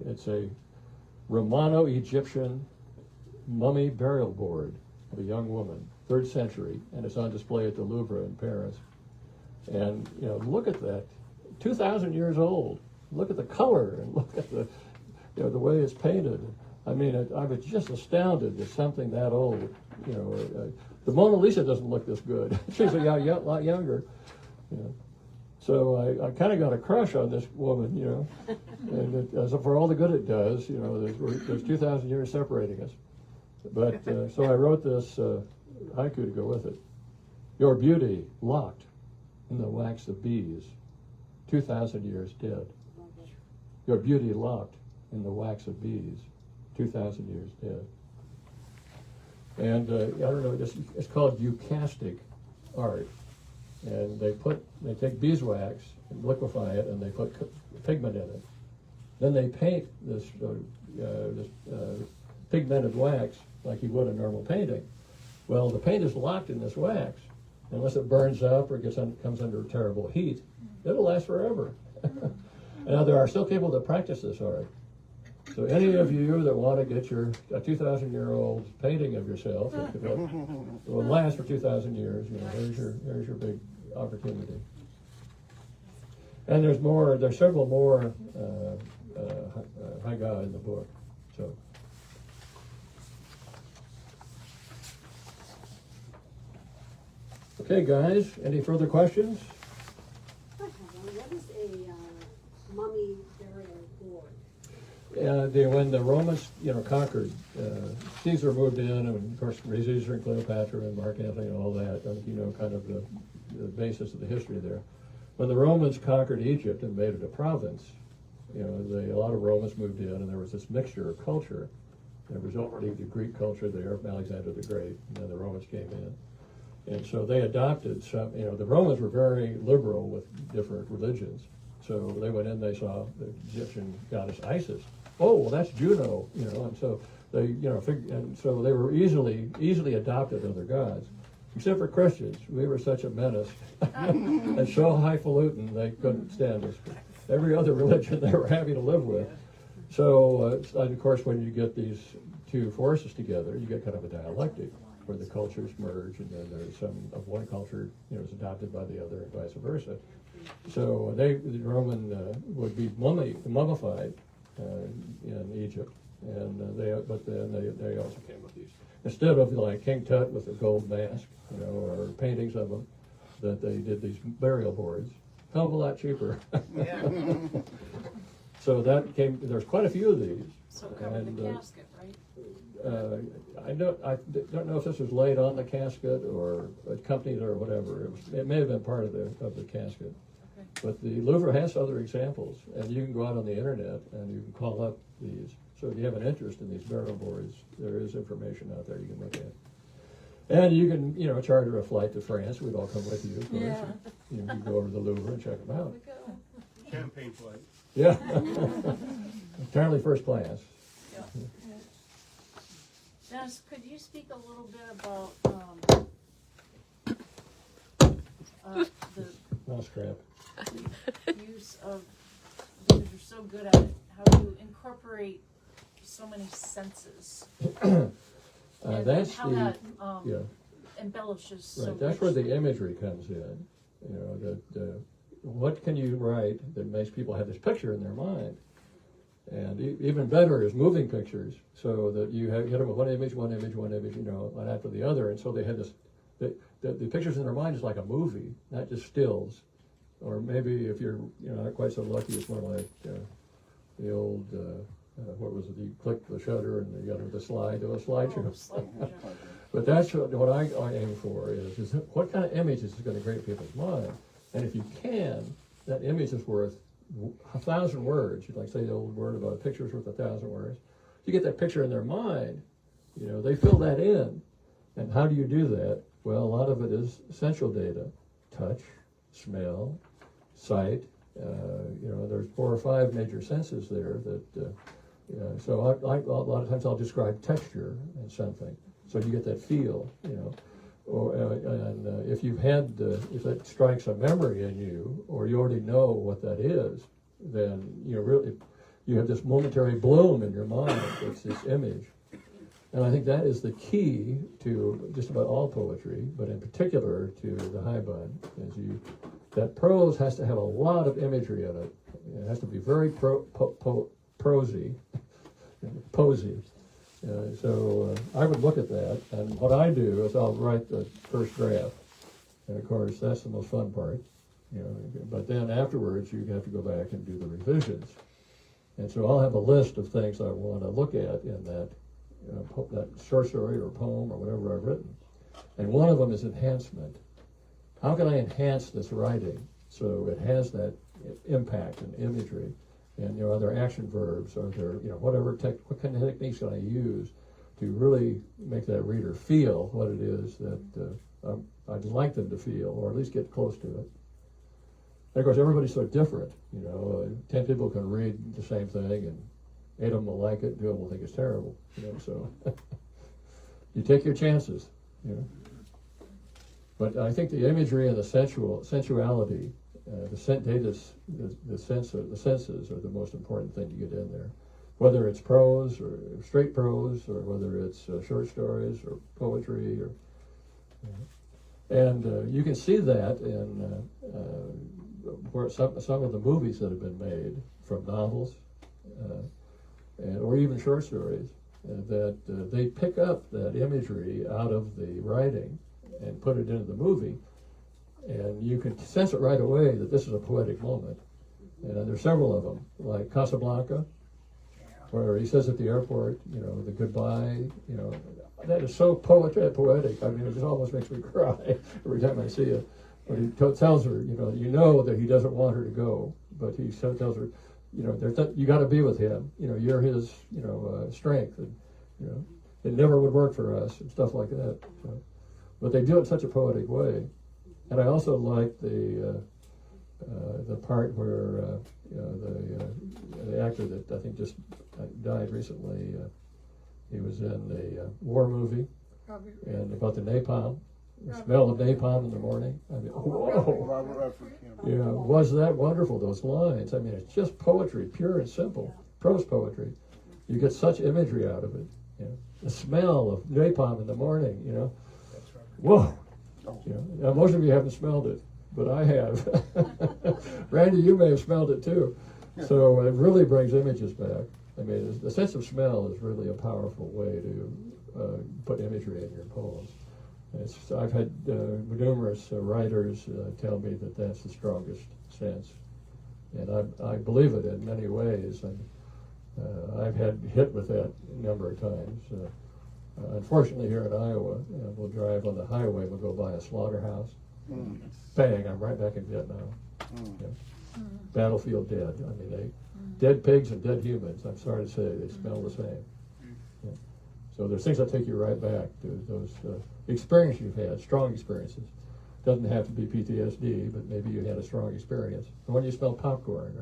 It's a Romano-Egyptian mummy burial board of a young woman, 3rd century, and it's on display at the Louvre in Paris. And look at that, 2,000 years old. Look at the color and look at the way it's painted. I mean, I was just astounded that something that old. The Mona Lisa doesn't look this good. She's a lot younger. So I kind of got a crush on this woman, and for all the good it does, there's 2,000 years separating us. But so I wrote this haiku to go with it. Your beauty locked in the wax of bees, 2,000 years dead. Your beauty locked in the wax of bees, 2,000 years dead. And I don't know, it's called eucastic art. And they take beeswax and liquefy it, and they put pigment in it. Then they paint this pigmented wax like you would a normal painting. Well, the paint is locked in this wax. Unless it burns up or comes under terrible heat, it'll last forever. Now, there are still people that practice this art. So any of you that want to get a 2,000-year-old painting of yourself that will last for 2,000 years, here's your big opportunity. And there's several more haiga in the book. So. Okay, guys, any further questions? I have one. What is a mummy burial board? When the Romans, conquered, Caesar moved in, and of course Caesar and Cleopatra and Mark Antony and all that, kind of the basis of the history there. When the Romans conquered Egypt and made it a province, A lot of Romans moved in, and there was this mixture of culture. There was already the Greek culture there, Alexander the Great, and then the Romans came in. And so they adopted some, the Romans were very liberal with different religions. So they went in, they saw the Egyptian goddess Isis. Oh, well, that's Juno, and so they, and so they were easily adopted other gods. Except for Christians, we were such a menace and so highfalutin they couldn't stand us. Every other religion they were happy to live with. So, and of course, when you get these two forces together, you get kind of a dialectic where the cultures merge, and then there's some of one culture, is adopted by the other, and vice versa. So the Roman would be mummified in Egypt, and but then they also came with these, instead of like King Tut with a gold mask, or paintings of him, that they did these burial boards. Hell of a lot cheaper. Yeah. So that came. There's quite a few of these. So cover the casket, right? I don't know if this was laid on the casket or accompanied or whatever. It may have been part of the casket. Okay. But the Louvre has other examples, and you can go out on the internet and you can call up these. So if you have an interest in these burial boards, there is information out there you can look at. And you can, charter a flight to France. We'd all come with you, of course. Yeah. You can go over to the Louvre and check them out. Champagne flight. Yeah. Apparently first class. Yeah. Dennis, could you speak a little bit about the Mousetrap. use of, because you're so good at it, how you incorporate so many senses? That's how the, that yeah. embellishes so Right, that's much. where the imagery comes in. What can you write that makes people have this picture in their mind? And even better is moving pictures, so that you hit them with one image, one after the other. And so they had this, the pictures in their mind is like a movie, not just stills. Or maybe if you're not quite so lucky, it's more like the old, what was it, you click the shutter and you got the slide, a slideshow. But that's what I aim for is what kind of images is going to grab people's mind. And if you can, that image is worth 1,000 words. You'd like to say the old word about a picture is worth 1,000 words. You get that picture in their mind, they fill that in. And how do you do that? Well, a lot of it is sensual data: touch, smell, sight. There's 4 or 5 major senses there that. So a lot of times I'll describe texture and something, so you get that feel. Or if you've had, if that strikes a memory in you, or you already know what that is, then you have this momentary bloom in your mind. It's this image, and I think that is the key to just about all poetry, but in particular to the Haibun. That prose has to have a lot of imagery in it. It has to be very prosy. So I would look at that, and what I do is I'll write the first draft, and of course that's the most fun part, but then afterwards you have to go back and do the revisions, and so I'll have a list of things I want to look at in that short story or poem or whatever I've written, and one of them is enhancement. How can I enhance this writing so it has that impact and imagery? And are there action verbs? Are there what kind of techniques can I use to really make that reader feel what it is that I'd like them to feel, or at least get close to it? And of course, everybody's so different. 10 people can read the same thing, and 8 of them will like it, 2 of them will think it's terrible. So you take your chances. But I think the imagery and the sensuality. The senses are the most important thing to get in there, whether it's prose or straight prose, or whether it's short stories or poetry, and you can see that in where some of the movies that have been made from novels, or even short stories, that they pick up that imagery out of the writing and put it into the movie. And you can sense it right away that this is a poetic moment. And there's several of them, like Casablanca, where he says at the airport, the goodbye, that is so poetic. I mean, it just almost makes me cry every time I see it. But he tells her, that he doesn't want her to go, but he tells her, you got to be with him. You're his, strength, and it never would work for us and stuff like that. So, but they do it in such a poetic way, and I also like the part where the actor that I think just died recently. He was in the war movie, and about the napalm. The smell of napalm in the morning. I mean, whoa! Yeah, was that wonderful? Those lines. I mean, it's just poetry, pure and simple, prose poetry. You get such imagery out of it. The smell of napalm in the morning. Whoa! Now most of you haven't smelled it, but I have. Randy, you may have smelled it too. So it really brings images back. I mean, the sense of smell is really a powerful way to put imagery in your poems. I've had numerous writers tell me that that's the strongest sense, and I believe it in many ways, and I've had hit with that a number of times. Unfortunately, here in Iowa, we'll drive on the highway, we'll go by a slaughterhouse, bang, I'm right back in Vietnam. Battlefield dead. I mean, dead pigs and dead humans, I'm sorry to say, they smell the same. So there's things that take you right back to those experiences you've had, strong experiences. Doesn't have to be PTSD, but maybe you had a strong experience. And when you smell popcorn,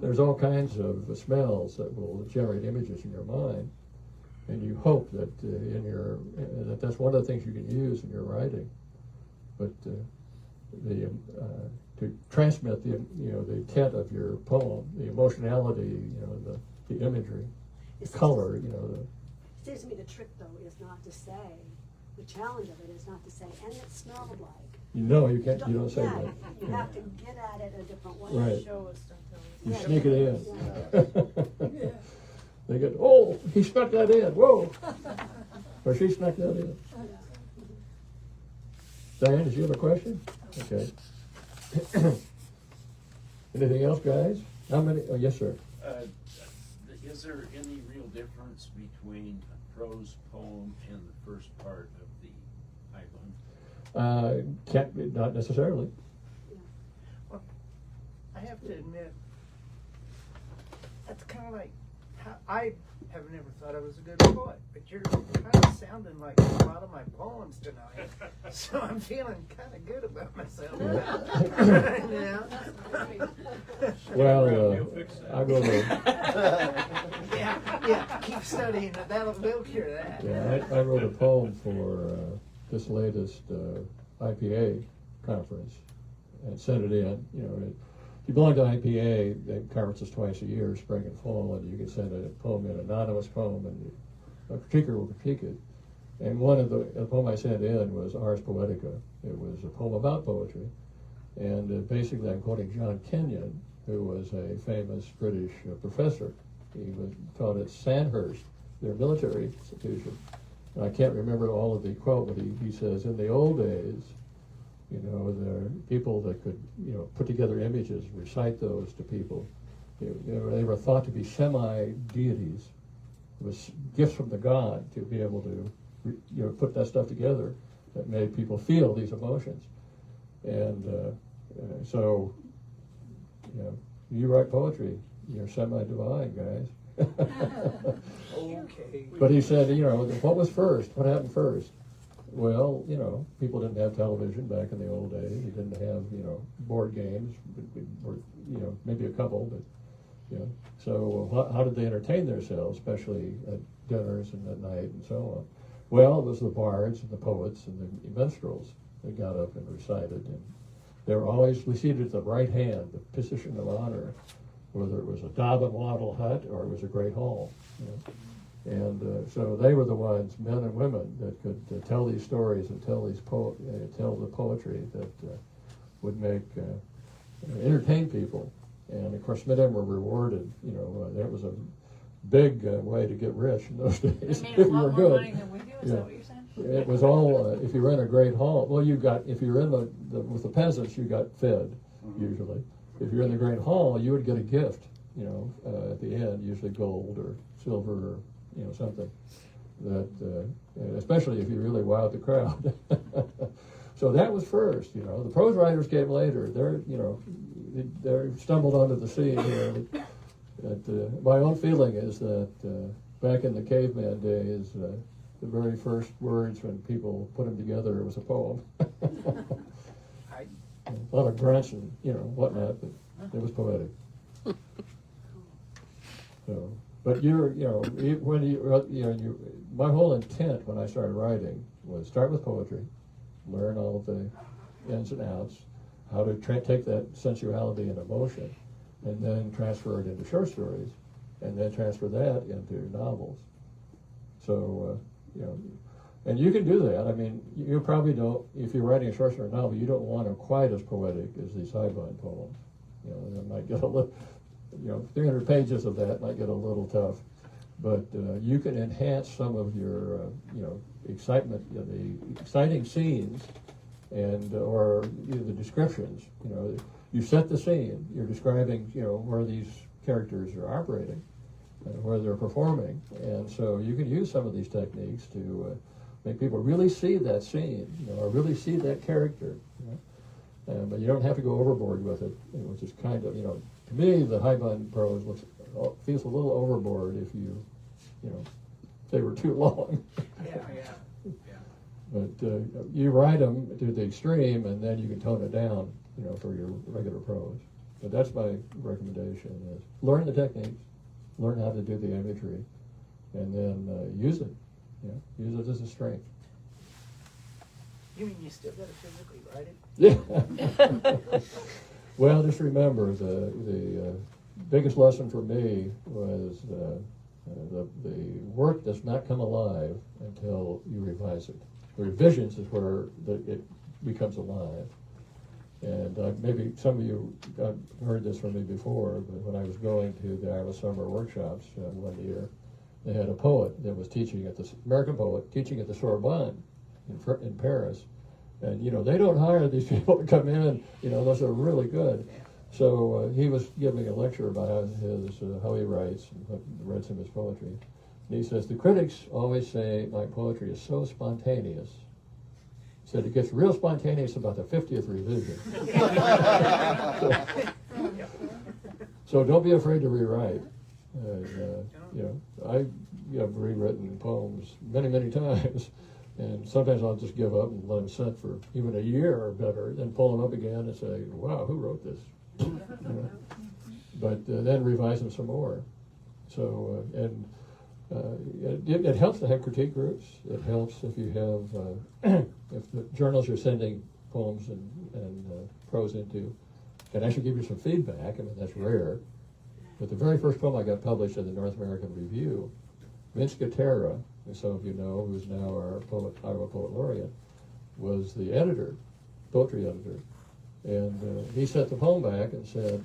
there's all kinds of smells that will generate images in your mind, and you hope that that's one of the things you can use in your writing. But to transmit the intent of your poem, the emotionality, the imagery, the color, It seems to me the trick, though, is not to say, the challenge of it is not to say, and it smelled like. No, you can't. You don't say yeah, that. you have to get at it a different way. Right. Show us, don't tell us. You Yeah. sneak it in. They get, oh, he snuck that in. Whoa. Or she snuck that in. Diane, did you have a question? Okay. Anything else, guys? How many? Oh, yes, sir. Is there any real difference between a prose poem and the first part of the Haibun? Not necessarily. Well, I have to admit, that's kind of like, I have never thought I was a good poet, but you're kind of sounding like a lot of my poems tonight, so I'm feeling kind of good about myself. Well, I go to. Yeah, keep studying it. They'll cure that. Yeah, I wrote a poem for this latest IPA conference and sent it in. If you belong to IPA, the conference is twice a year, spring and fall, and you can send a poem in, an anonymous poem, and a critiquer will critique it. And one of the poem I sent in was Ars Poetica. It was a poem about poetry. And basically I'm quoting John Kenyon, who was a famous British professor. He was taught at Sandhurst, their military institution. And I can't remember all of the quote, but he says, in the old days, the people that could, put together images, recite those to people, they were thought to be semi-deities. It was gifts from the god to be able to, put that stuff together that made people feel these emotions. And so, you write poetry, you're semi-divine, guys. Okay. But he said, what was first? What happened first? Well, people didn't have television back in the old days. You didn't have, board games, or, maybe a couple, but, So how did they entertain themselves, especially at dinners and at night and so on? Well, it was the bards and the poets and the minstrels that got up and recited. And they were always seated at the right hand, the position of honor, whether it was a daub and wattle hut or it was a great hall. And so they were the ones, men and women, that could tell these stories and tell the poetry that would make entertain people. And of course, many of them were rewarded. That was a big way to get rich in those days. They made if a you were lot more good. money than we do, is that what you're saying? It was all if you were in a great hall. Well, if you were in with the peasants, you got fed usually. If you're in the great hall, you would get a gift. At the end, usually gold or silver or something. That especially if you really wowed the crowd. So that was first. The prose writers came later. they stumbled onto the scene here. My own feeling is that back in the caveman days, the very first words when people put them together, it was a poem. A lot of grunts and whatnot, but it was poetic. So, but my whole intent when I started writing was start with poetry, learn all of the ins and outs, how to take that sensuality and emotion, and then transfer it into short stories, and then transfer that into novels. So, and you can do that. I mean, you probably don't, if you're writing a short story novel, you don't want them quite as poetic as these Haibun poems. That might get a little, 300 pages of that might get a little tough. But you can enhance some of your, excitement, the exciting scenes, and or the descriptions. You set the scene. You're describing, where these characters are operating, where they're performing, and so you can use some of these techniques to make people really see that scene, or really see that character. But you don't have to go overboard with it, which is kind of, to me, the Haibun prose feels a little overboard if they were too long. Yeah. But you write them to the extreme, and then you can tone it down, for your regular prose. But that's my recommendation: is learn the techniques, learn how to do the imagery, and then use it. Use it as a strength. You mean you still got to physically write it? Yeah. Well, just remember the biggest lesson for me was the work does not come alive until you revise it. The revisions is where it becomes alive. And maybe some of you have heard this from me before, but when I was going to the Iowa Summer Workshops one year, they had a poet that was teaching at American poet teaching at the Sorbonne in Paris. And, they don't hire these people to come in, those are really good. So he was giving a lecture about how he writes and read some of his poetry. And he says, the critics always say my poetry is so spontaneous. He said it gets real spontaneous about the 50th revision. So don't be afraid to rewrite. I have rewritten poems many, many times. And sometimes I'll just give up and let them sit for even a year or better, then pull them up again and say, wow, who wrote this? But then revise them some more. So, it helps to have critique groups. It helps if you have, if the journals you're sending poems and prose into can actually give you some feedback. I mean, that's rare. But the very first poem I got published in the North American Review, Vince Gutierrez, as some of you know, who's now our Iowa Poet Laureate, was the editor, poetry editor. And he sent the poem back and said,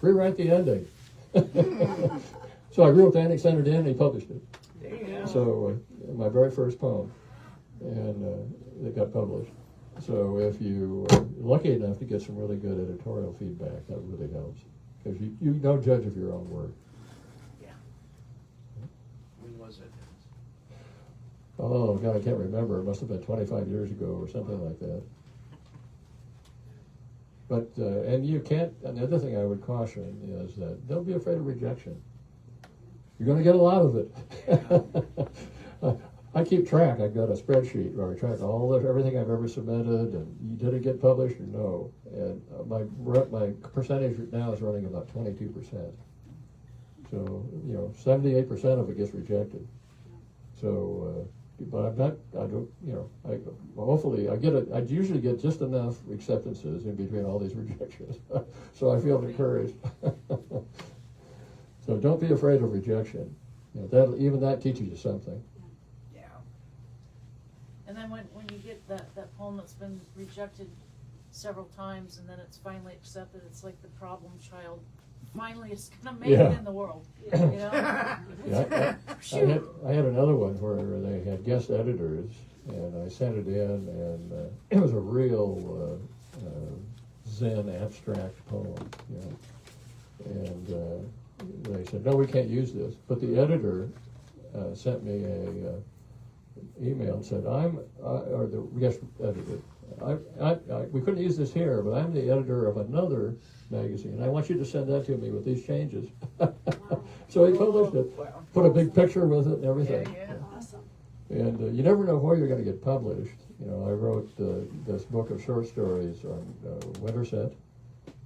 rewrite the ending. So I wrote the ending, sent it in, and he published it. There you go. So my very first poem, and it got published. So if you are lucky enough to get some really good editorial feedback, that really helps. Because you don't judge of your own work. When was it? Oh, God, I can't remember. It must have been 25 years ago or something like that. But, and you can't, and the other thing I would caution is that don't be afraid of rejection. You're going to get a lot of it. I keep track. I've got a spreadsheet where I track everything I've ever submitted, and did it get published or no? And my percentage now is running about 22%. So, 78% of it gets rejected. So, but hopefully I usually get just enough acceptances in between all these rejections. So I feel encouraged. So don't be afraid of rejection. Even that teaches you something. Yeah. And then when you get that poem that's been rejected several times and then it's finally accepted, it's like the problem child finally is going to make it in the world. Yeah, I had another one where they had guest editors, and I sent it in, and it was a real Zen abstract poem, and they said, no, we can't use this. But the editor sent me a email and said, or the guest editor, we couldn't use this here, but I'm the editor of another magazine. I want you to send that to me with these changes. So he published it, Wow. put a big picture with it and everything. Yeah. Awesome. And you never know where you're going to get published. You know, I wrote this book of short stories on Winterset,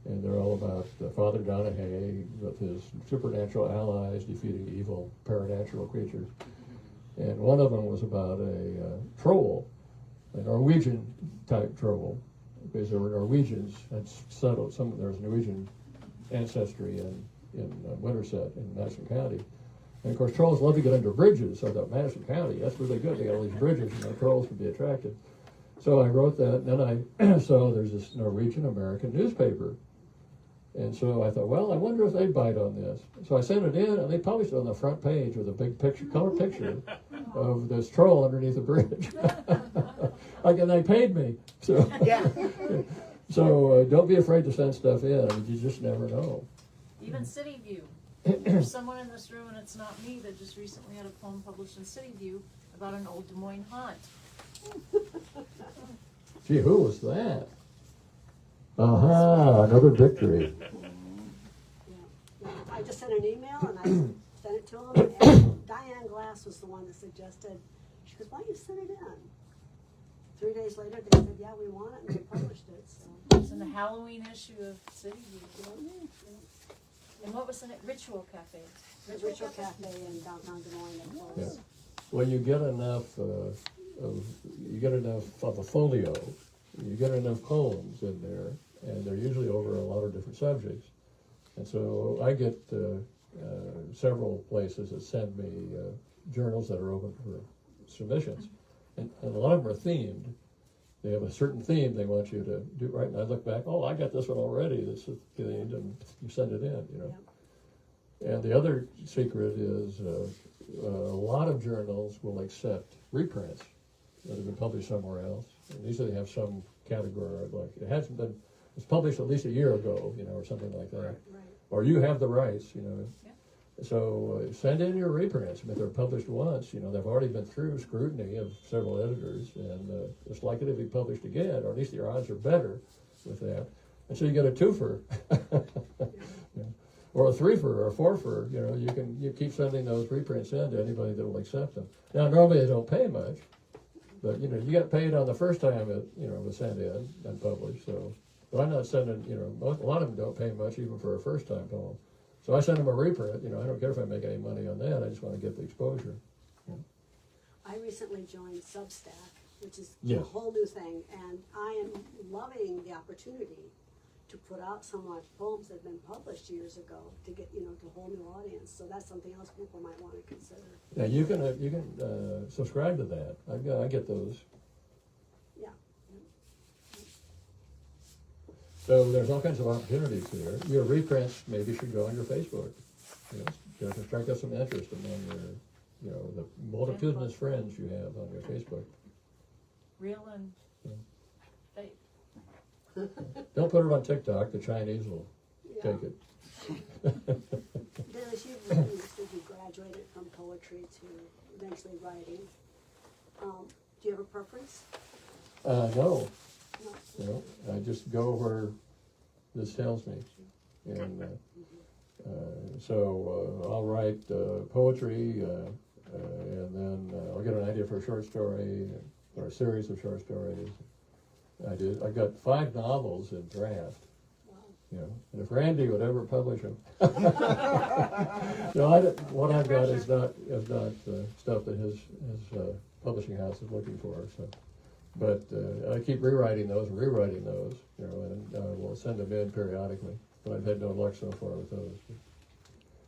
and they're all about Father Donahue with his supernatural allies defeating evil paranatural creatures. And one of them was about a troll, a Norwegian type troll, because there were Norwegians had settled. There was Norwegian ancestry in Winterset in Madison County. And of course, trolls love to get under bridges. So I thought, Madison County, that's really good. They got all these bridges, and the trolls would be attracted. So I wrote that, and then so there's this Norwegian American newspaper. And so I thought, well, I wonder if they'd bite on this. So I sent it in, and they published it on the front page with a big picture, color picture of this troll underneath the bridge. And they paid me. So, Yeah. so don't be afraid to send stuff in. I mean, you just never know. Even City View. There's someone in this room, and it's not me, that just recently had a poem published in City View about an old Des Moines haunt. Gee, who was that? Aha, another victory. Yeah. I just sent an email and I sent it to him, and Diane Glass was the one that suggested, she goes, why don't you send it in? 3 days later, they said, yeah, we want it, and they published it, so. It's in the Halloween issue of City View. And what was the name? Ritual Cafe. The Ritual Cafe in downtown Des Moines that Yeah. closed. Well, you get enough of a folio, you get enough poems in there, and they're usually over a lot of different subjects. And so I get several places that send me journals that are open for submissions, and a lot of them are themed. They have a certain theme they want you to do, right? And I look back, oh, I got this one already that's themed, and you send it in, you know. Yep. And the other secret is a lot of journals will accept reprints that have been published somewhere else. And usually they have some category, like it's published at least a year ago, you know, or something like that. Right. Or you have the rights, you know. Yeah. So send in your reprints. I mean, if they're published once, you know, they've already been through scrutiny of several editors, and it's likely to be published again, or at least your odds are better with that. And so you get a twofer, you know, or a threefer, or a fourfer. You know, you keep sending those reprints in to anybody that will accept them. Now, normally they don't pay much, but you know, you get paid on the first time it was sent in and published. So, but I'm not sending. You know, a lot of them don't pay much even for a first time poem. So I send them a reprint. You know, I don't care if I make any money on that. I just want to get the exposure. I recently joined Substack, which is Yeah. a whole new thing, and I am loving the opportunity to put out some of my poems that have been published years ago to get, to a whole new audience. So that's something else people might want to consider. Now you can subscribe to that. I get those. Yeah. So there's all kinds of opportunities here. Your reprints maybe should go on your Facebook. You know, to strike up some interest among your, the multitudinous friends you have on your Facebook. Real and Yeah. fake. Don't put it on TikTok. The Chinese will Yeah. take it. Dennis, you said you graduated from poetry to eventually writing. Do you have a preference? No. No. I just go where this tells me. And so I'll write poetry, and then I'll get an idea for a short story or a series of short stories. I got 5 novels in draft. Wow. And if Randy would ever publish them. No, what I've got is not stuff that his publishing house is looking for. So, but I keep rewriting those, and we'll send them in periodically. But I've had no luck so far with those.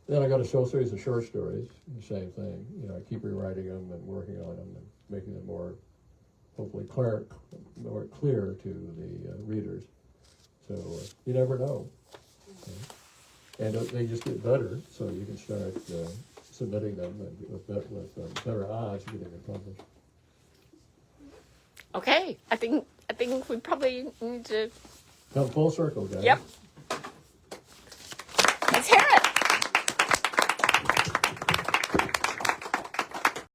Then I got a whole series of short stories. The same thing. I keep rewriting them and working on them and making them more, hopefully, more clear to the readers. So you never know. And they just get better, so you can start submitting them with better odds of getting them published. Okay, I think we probably need to. Come full circle, guys. Yep.